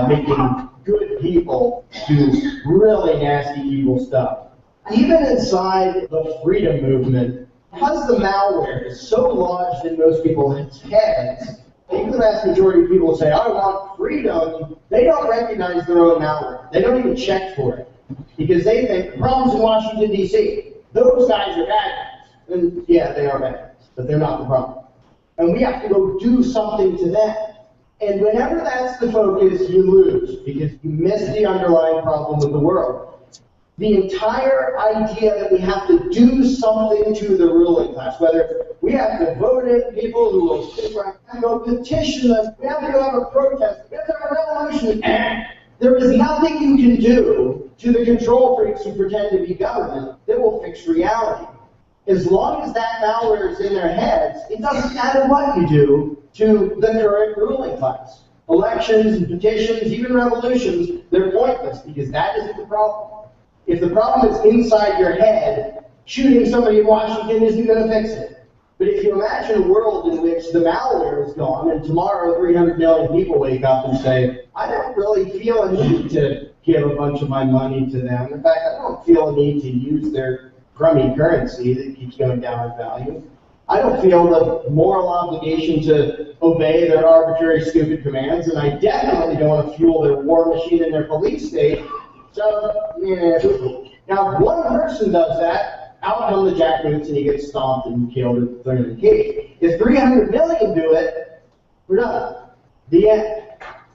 making good people do really nasty, evil stuff. Even inside the freedom movement, because the malware is so lodged in most people's heads, even the vast majority of people say, I want freedom, they don't recognize their own malware. They don't even check for it. Because they think, the problem's in Washington, D.C. Those guys are bad guys. And yeah, they are bad guys, but they're not the problem. And we have to go do something to them. And whenever that's the focus, you lose, because you miss the underlying problem of the world. The entire idea that we have to do something to the ruling class, whether we have to vote in people who will sit around and go petition them, we have to go have a protest, we have to have a revolution, there is nothing you can do to the control freaks who pretend to be government that will fix reality. As long as that malware is in their heads, it doesn't matter what you do to the current ruling class. Elections and petitions, even revolutions, they're pointless because that isn't the problem. If the problem is inside your head, shooting somebody in Washington isn't going to fix it. But if you imagine a world in which the malware is gone, and tomorrow 300 million people wake up and say, I don't really feel a need to give a bunch of my money to them. In fact, I don't feel a need to use their crummy currency that keeps going down in value. I don't feel the moral obligation to obey their arbitrary, stupid commands, and I definitely don't want to fuel their war machine and their police state. So, yeah. Now, if one person does that, out come the jackboots and he gets stomped and killed and thrown in the cage. If 300 million do it, we're done. The end.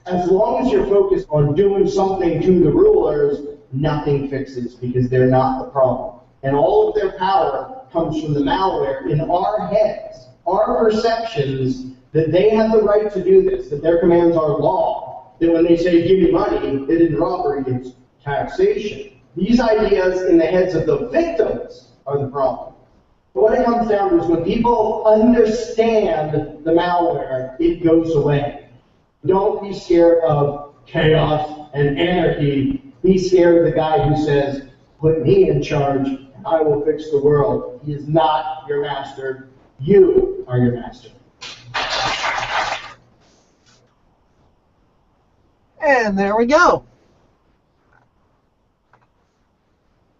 As long as you're focused on doing something to the rulers, nothing fixes because they're not the problem. And all of their power comes from the malware in our heads, our perceptions that they have the right to do this, that their commands are law, that when they say give me money, it is robbery, it's taxation. These ideas in the heads of the victims are the problem. But what it comes down to is when people understand the malware, it goes away. Don't be scared of chaos and anarchy. Be scared of the guy who says, put me in charge, and I will fix the world. He is not your master. You are your master. And there we go.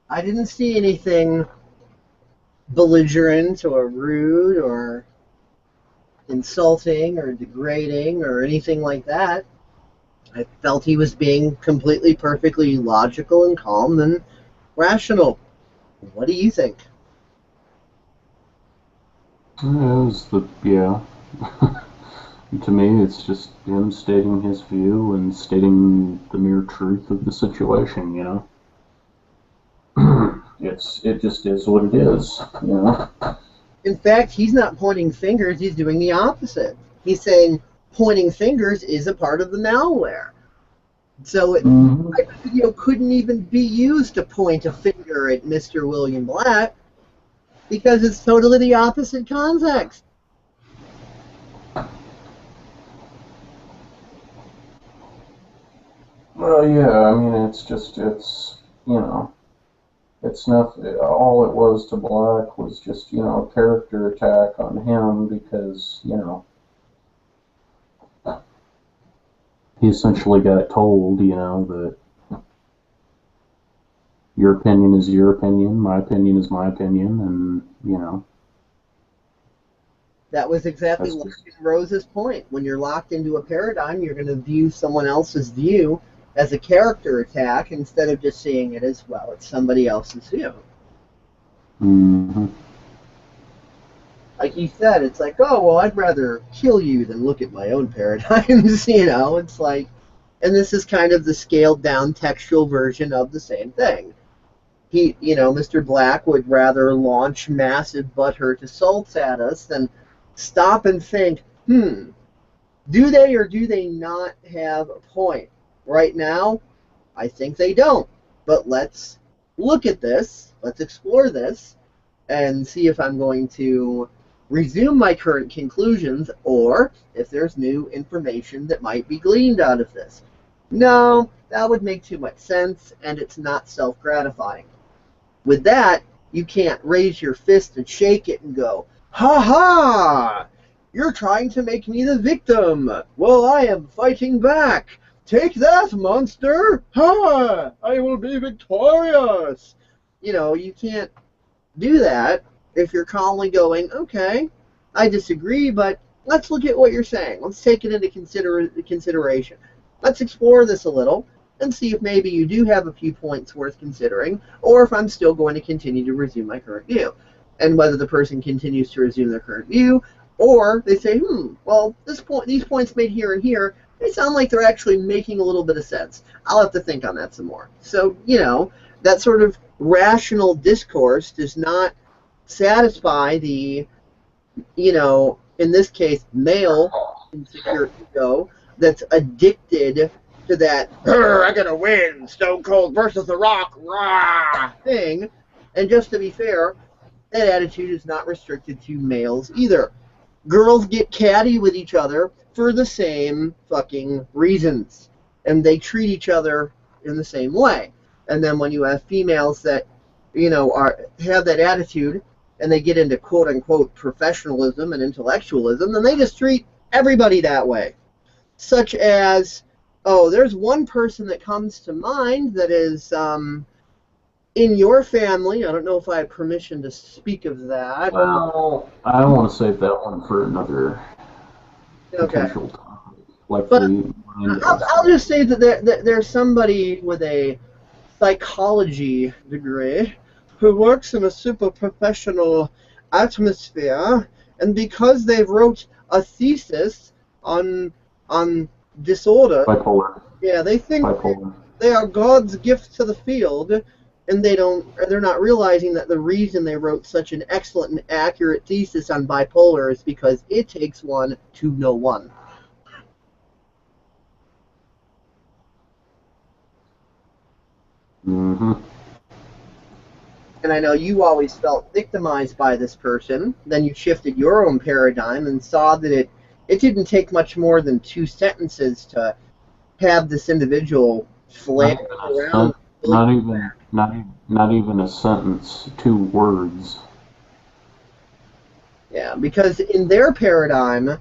I didn't see anything belligerent or rude or insulting or degrading or anything like that. I felt he was being completely, perfectly logical and calm and rational. What do you think? Yeah. To me, it's just him stating his view and stating the mere truth of the situation, you know? it just is what it is, you know. In fact, he's not pointing fingers, he's doing the opposite. He's saying pointing fingers is a part of the malware. So it, Mm-hmm. my video couldn't even be used to point a finger at Mr. William Black because it's totally the opposite context. Well, yeah, I mean, it's you know, it's nothing. All it was to Black was just, you know, a character attack on him because, you know, he essentially got told, you know, that your opinion is your opinion, my opinion is my opinion, and, you know. That was exactly Larkin Rose's point. When you're locked into a paradigm, you're going to view someone else's view as a character attack instead of just seeing it as, well, it's somebody else's view. Mm-hmm. Like he said, it's like, oh, well, I'd rather kill you than look at my own paradigms, you know? It's like, and this is kind of the scaled down textual version of the same thing. He, you know, Mr. Black would rather launch massive butthurt assaults at us than stop and think, do they or do they not have a point? Right now, I think they don't. But let's look at this, let's explore this, and see if I'm going to resume my current conclusions or if there's new information that might be gleaned out of this. No, that would make too much sense, and it's not self-gratifying. With that, you can't raise your fist and shake it and go, ha ha! You're trying to make me the victim. Well, I am fighting back. Take that, monster! Ha! I will be victorious! You know, you can't do that if you're calmly going, okay, I disagree, but let's look at what you're saying. Let's take it into consideration. Let's explore this a little and see if maybe you do have a few points worth considering, or if I'm still going to continue to resume my current view. And whether the person continues to resume their current view, or they say, well, these points made here and here, they sound like they're actually making a little bit of sense. I'll have to think on that some more. So, you know, that sort of rational discourse does not satisfy the, you know, in this case, male insecure ego that's addicted to that, I gotta win, Stone Cold versus The Rock, rah, thing. And just to be fair, that attitude is not restricted to males either. Girls get catty with each other for the same fucking reasons. And they treat each other in the same way. And then when you have females that, you know, have that attitude and they get into quote-unquote professionalism and intellectualism, then they just treat everybody that way. Such as, oh, there's one person that comes to mind that is in your family. I don't know if I have permission to speak of that. Well, I want to save that one for another potential topic. Like but I'll just say that there's somebody with a psychology degree who works in a super professional atmosphere, and because they wrote a thesis on disorder, bipolar. yeah, they think Bipolar. they are God's gift to the field, and they're not realizing that the reason they wrote such an excellent and accurate thesis on bipolar is because it takes one to know one. Mm-hmm. And I know you always felt victimized by this person. Then you shifted your own paradigm and saw that it didn't take much more than 2 sentences to have this individual flail around. Not even a sentence, 2 words. Yeah, because in their paradigm,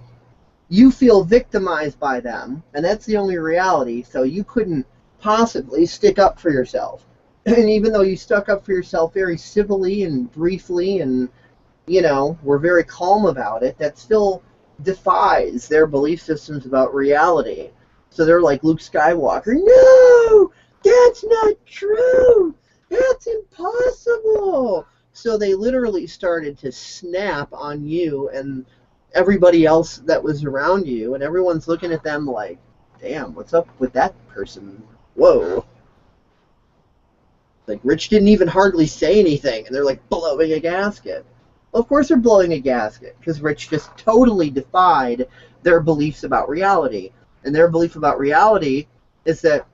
you feel victimized by them, and that's the only reality, so you couldn't possibly stick up for yourself. And even though you stuck up for yourself very civilly and briefly and, you know, were very calm about it, that still defies their belief systems about reality. So they're like Luke Skywalker, no, that's not true, that's impossible. So they literally started to snap on you and everybody else that was around you, and everyone's looking at them like, damn, what's up with that person? Whoa. Like, Rich didn't even hardly say anything, and they're like blowing a gasket. Well, of course they're blowing a gasket, because Rich just totally defied their beliefs about reality. And their belief about reality is that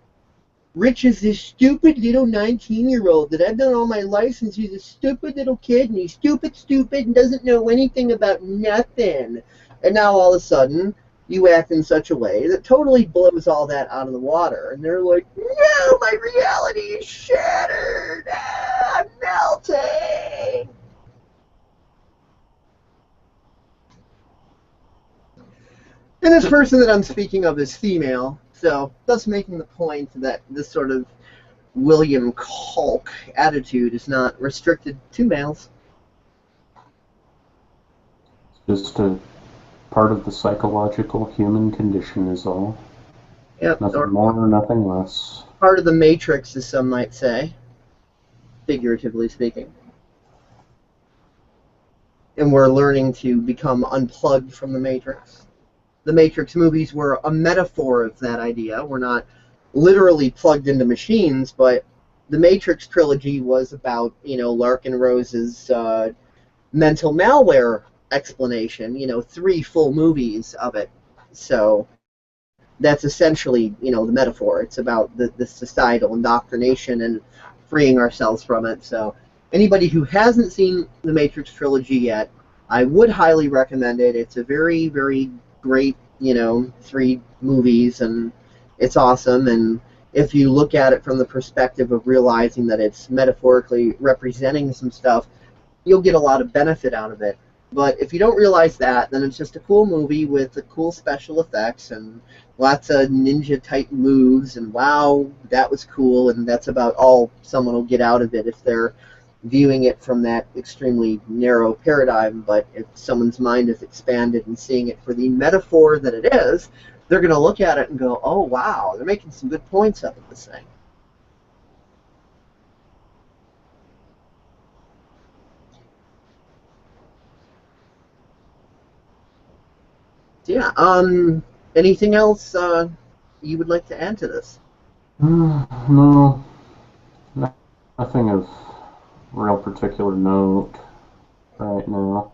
Rich is this stupid little 19-year-old that I've known all my life since he's a stupid little kid, and he's stupid, and doesn't know anything about nothing. And now all of a sudden, you act in such a way that totally blows all that out of the water. And they're like, no, my reality is shattered. Ah, I'm melting. And this person that I'm speaking of is female, so thus making the point that this sort of William Culk attitude is not restricted to males. Just a part of the psychological human condition is all. Yep, Nothing more, nothing less. Part of the matrix, as some might say, figuratively speaking. And we're learning to become unplugged from the matrix. The Matrix movies were a metaphor of that idea. We're not literally plugged into machines, but the Matrix trilogy was about, Larkin Rose's mental malware explanation, 3 full movies of it. So that's essentially, the metaphor. It's about the societal indoctrination and freeing ourselves from it. So anybody who hasn't seen the Matrix trilogy yet, I would highly recommend it. It's a very, very great, 3 movies, and it's awesome. And if you look at it from the perspective of realizing that it's metaphorically representing some stuff, you'll get a lot of benefit out of it. But if you don't realize that, then it's just a cool movie with the cool special effects and lots of ninja-type moves, and wow, that was cool, and that's about all someone will get out of it if they're viewing it from that extremely narrow paradigm. But if someone's mind is expanded and seeing it for the metaphor that it is, they're going to look at it and go, oh, wow, they're making some good points out of this thing. Yeah, anything else you would like to add to this? No, nothing of real particular note right now.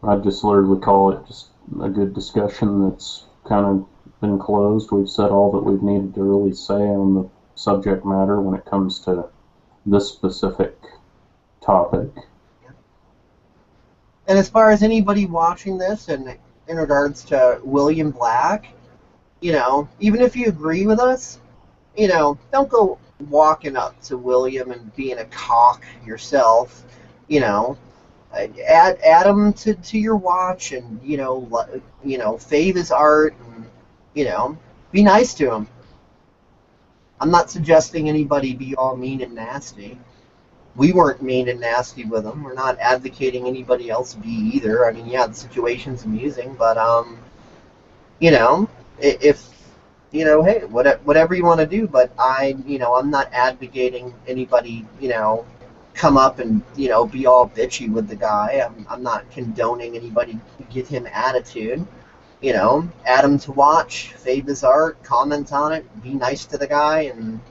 I'd just literally call it just a good discussion that's kind of been closed. We've said all that we've needed to really say on the subject matter when it comes to this specific topic. And as far as anybody watching this, and in regards to William Black, even if you agree with us, don't go walking up to William and being a cock yourself. Add him to your watch, and fave his art, and be nice to him. I'm not suggesting anybody be all mean and nasty. We weren't mean and nasty with him. We're not advocating anybody else be either. I mean, yeah, the situation's amusing, but if hey, whatever you want to do, but I'm not advocating anybody, come up and, be all bitchy with the guy. I'm not condoning anybody give him attitude. Add him to watch, fave his art, comment on it, be nice to the guy, and,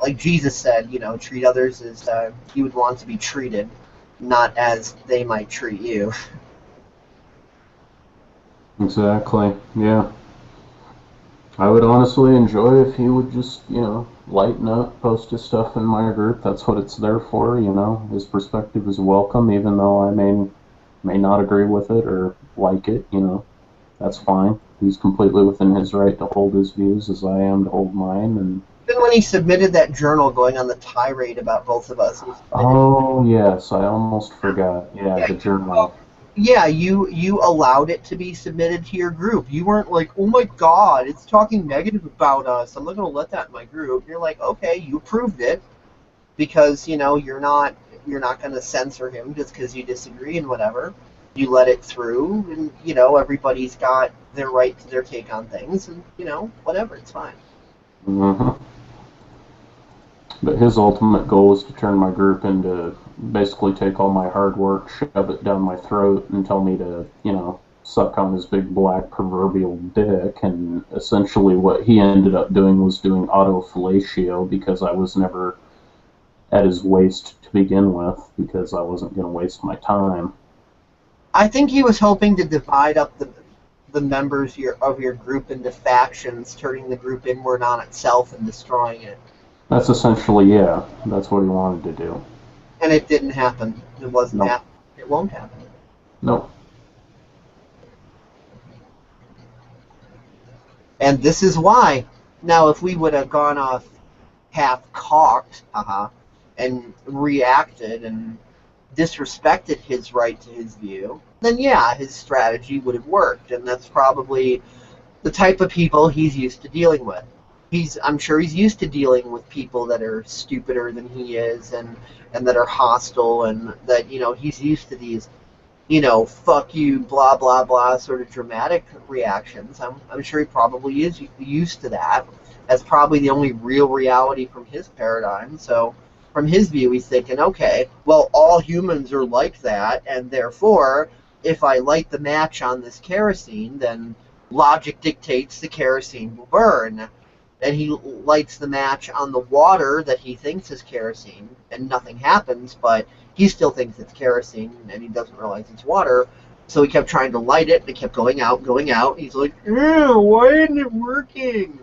like Jesus said, treat others as you would want to be treated, not as they might treat you. Exactly, yeah. I would honestly enjoy if he would just, lighten up, post his stuff in my group. That's what it's there for, His perspective is welcome, even though I may not agree with it or like it, That's fine. He's completely within his right to hold his views as I am to hold mine. And even when he submitted that journal going on the tirade about both of us. Oh, yes, I almost forgot. Yeah, the journal. Yeah, you allowed it to be submitted to your group. You weren't like, oh my god, it's talking negative about us, I'm not going to let that in my group. You're like, okay, you approved it because, you're not going to censor him just because you disagree and whatever. You let it through, and, everybody's got their right to their take on things, and, whatever, it's fine. Mm-hmm. But his ultimate goal was to turn my group into basically take all my hard work, shove it down my throat, and tell me to, suck on his big black proverbial dick, and essentially what he ended up doing was doing autofellatio because I was never at his waist to begin with, because I wasn't going to waste my time. I think he was hoping to divide up the members of your group into factions, turning the group inward on itself and destroying it. That's essentially, yeah, that's what he wanted to do. And it didn't happen. It wasn't Nope. happening. It won't happen. Nope. And this is why. Now, if we would have gone off half-cocked, and reacted and disrespected his right to his view, then yeah, his strategy would have worked. And that's probably the type of people he's used to dealing with. I'm sure he's used to dealing with people that are stupider than he is and that are hostile, and that, he's used to these, fuck you, blah, blah, blah, sort of dramatic reactions. I'm sure he probably is used to that. That's probably the only real reality from his paradigm. So from his view, he's thinking, okay, well, all humans are like that, and therefore, if I light the match on this kerosene, then logic dictates the kerosene will burn. And he lights the match on the water that he thinks is kerosene, and nothing happens, but he still thinks it's kerosene, and he doesn't realize it's water. So he kept trying to light it, and it kept going out, going out. He's like, why isn't it working?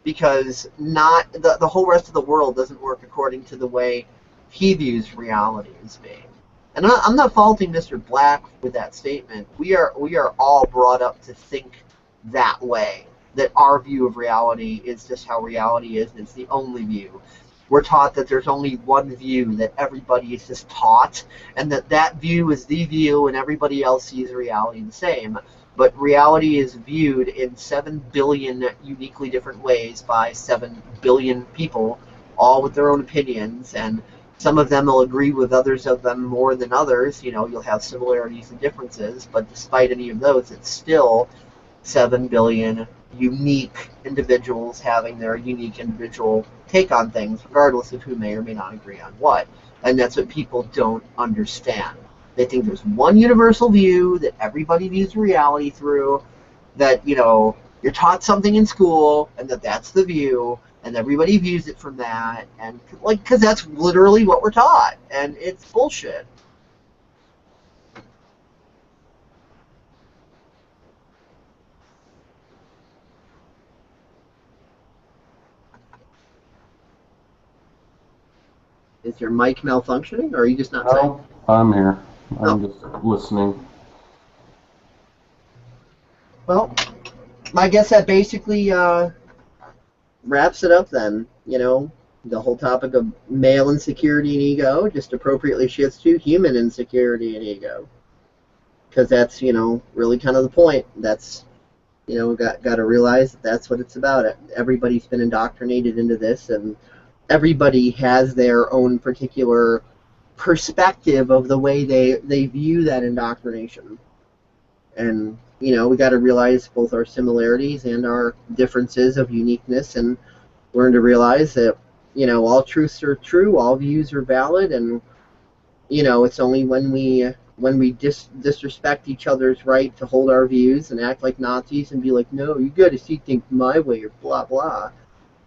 Because the whole rest of the world doesn't work according to the way he views reality as being. And I'm not faulting Mr. Black with that statement. We are all brought up to think that way, that our view of reality is just how reality is, and it's the only view. We're taught that there's only one view, that everybody is just taught, and that view is the view, and everybody else sees reality the same. But reality is viewed in 7 billion uniquely different ways by 7 billion people, all with their own opinions, and some of them will agree with others of them more than others. You'll have similarities and differences, but despite any of those, it's still 7 billion unique individuals having their unique individual take on things, regardless of who may or may not agree on what. And that's what people don't understand. They think there's one universal view that everybody views reality through, that, you're taught something in school, and that's the view, and everybody views it from that, and, because that's literally what we're taught, and it's bullshit. Is your mic malfunctioning, or are you just not saying? No, I'm here. I'm just listening. Well, I guess that basically wraps it up then. The whole topic of male insecurity and ego just appropriately shifts to human insecurity and ego. Because that's, really kind of the point. That's, got to realize that's what it's about. Everybody's been indoctrinated into this, and everybody has their own particular perspective of the way they view that indoctrination. And, we got to realize both our similarities and our differences of uniqueness, and learn to realize that, all truths are true, all views are valid, and, it's only when we disrespect each other's right to hold our views and act like Nazis and be like, no, you got to see things my way, or blah, blah.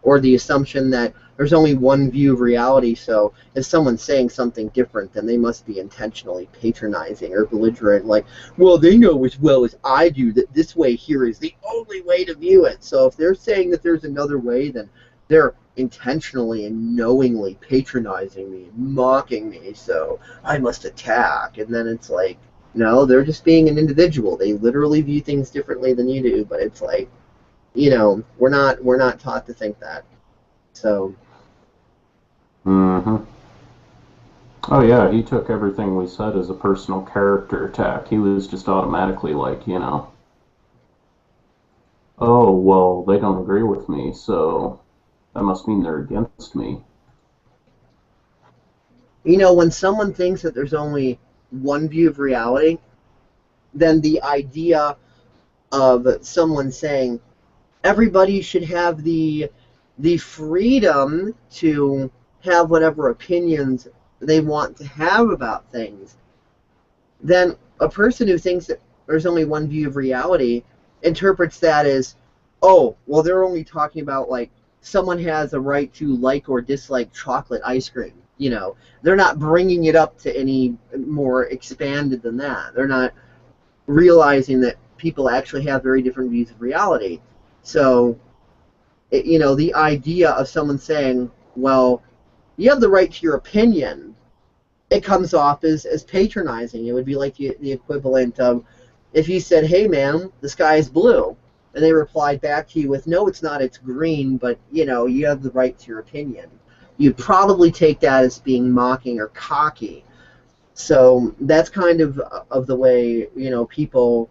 Or the assumption that there's only one view of reality, so if someone's saying something different, then they must be intentionally patronizing or belligerent, like, well, they know as well as I do that this way here is the only way to view it. So if they're saying that there's another way, then they're intentionally and knowingly patronizing me and mocking me, so I must attack. And then it's like, no, they're just being an individual. They literally view things differently than you do, but it's like, we're not taught to think that. So. Mm-hmm. Oh yeah, he took everything we said as a personal character attack. He was just automatically like, oh, well, they don't agree with me, so that must mean they're against me. When someone thinks that there's only one view of reality, then the idea of someone saying everybody should have the freedom to have whatever opinions they want to have about things, then a person who thinks that, there's only one view of reality, interprets that as, oh, well, they're only talking about, like, someone has a right to like or dislike chocolate ice cream. You know, they're not bringing it up to any more expanded than that. They're not realizing that people actually have very different views of reality. So, you know, the idea of someone saying, well, you have the right to your opinion, it comes off as patronizing. It would be like the equivalent of if you said, hey, man, the sky is blue, and they replied back to you with, no, it's not, it's green, but, you know, you have the right to your opinion. You'd probably take that as being mocking or cocky. So that's kind of the way, you know, people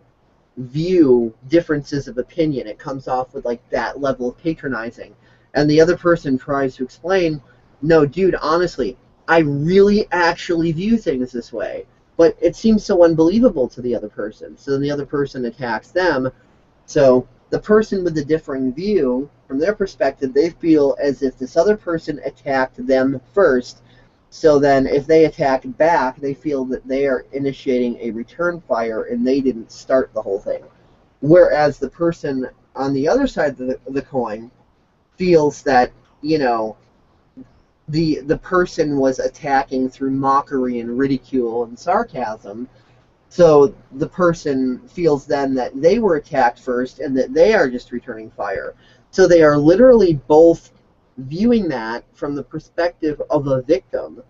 view differences of opinion. It comes off with like that level of patronizing. And the other person tries to explain, no, dude, honestly, I really actually view things this way. But it seems so unbelievable to the other person. So then the other person attacks them. So the person with the differing view, from their perspective, they feel as if this other person attacked them first. So then if they attack back, they feel that they are initiating a return fire and they didn't start the whole thing. Whereas the person on the other side of the coin feels that, you know, the person was attacking through mockery and ridicule and sarcasm. So the person feels then that they were attacked first and that they are just returning fire. So they are literally both viewing that from the perspective of a victim,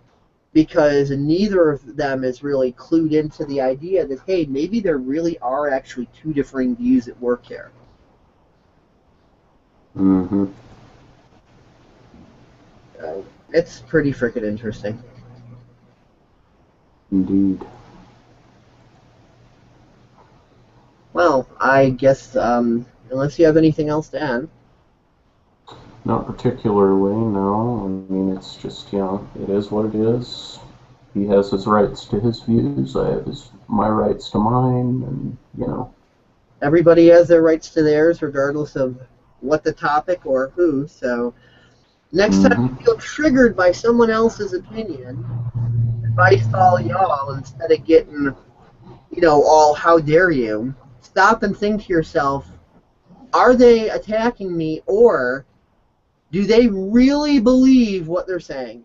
because neither of them is really clued into the idea that, hey, maybe there really are actually two differing views at work here. Mm-hmm. It's pretty freaking interesting. Indeed. Well, I guess, unless you have anything else to add. Not particularly, no. I mean, it's just, you know, it is what it is. He has his rights to his views, I have my rights to mine, and, you know. Everybody has their rights to theirs, regardless of what the topic or who, so next time you feel triggered by someone else's opinion, advice to all y'all, instead of getting, you know, all how dare you, stop and think to yourself, are they attacking me, or do they really believe what they're saying?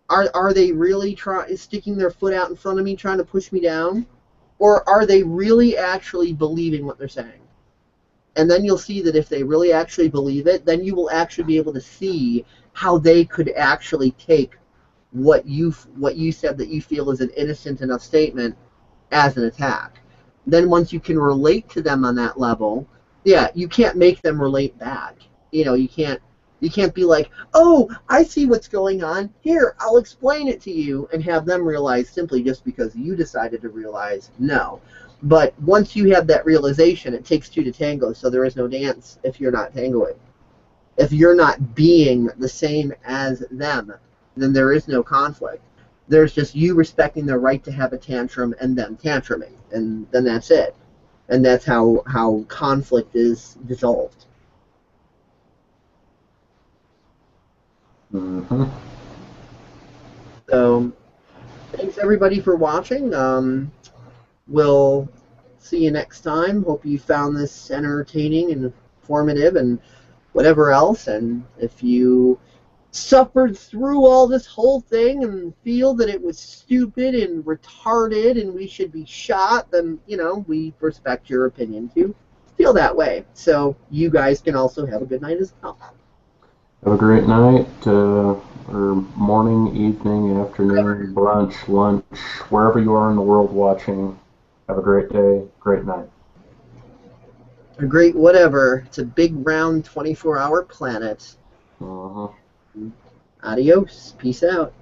Are they really sticking their foot out in front of me, trying to push me down? Or are they really actually believing what they're saying? And then you'll see that if they really actually believe it, then you will actually be able to see how they could actually take what you said that you feel is an innocent enough statement as an attack. Then once you can relate to them on that level, yeah, you can't make them relate back. You know, you can't be like, oh, I see what's going on. Here, I'll explain it to you, and have them realize simply just because you decided to realize, no. But once you have that realization, it takes two to tango, so there is no dance if you're not tangoing. If you're not being the same as them, then there is no conflict. There's just you respecting their right to have a tantrum and them tantruming, and then that's it. And that's how conflict is dissolved. Mm-hmm. So, thanks everybody for watching. We'll see you next time. Hope you found this entertaining and informative and whatever else. And if you suffered through all this whole thing and feel that it was stupid and retarded and we should be shot, then, you know, we respect your opinion to feel that way. So you guys can also have a good night as well. Have a great night, or morning, evening, afternoon, brunch, lunch, wherever you are in the world watching. Have a great day, great night. A great whatever. It's a big, round, 24-hour planet. Uh-huh. Adios. Peace out.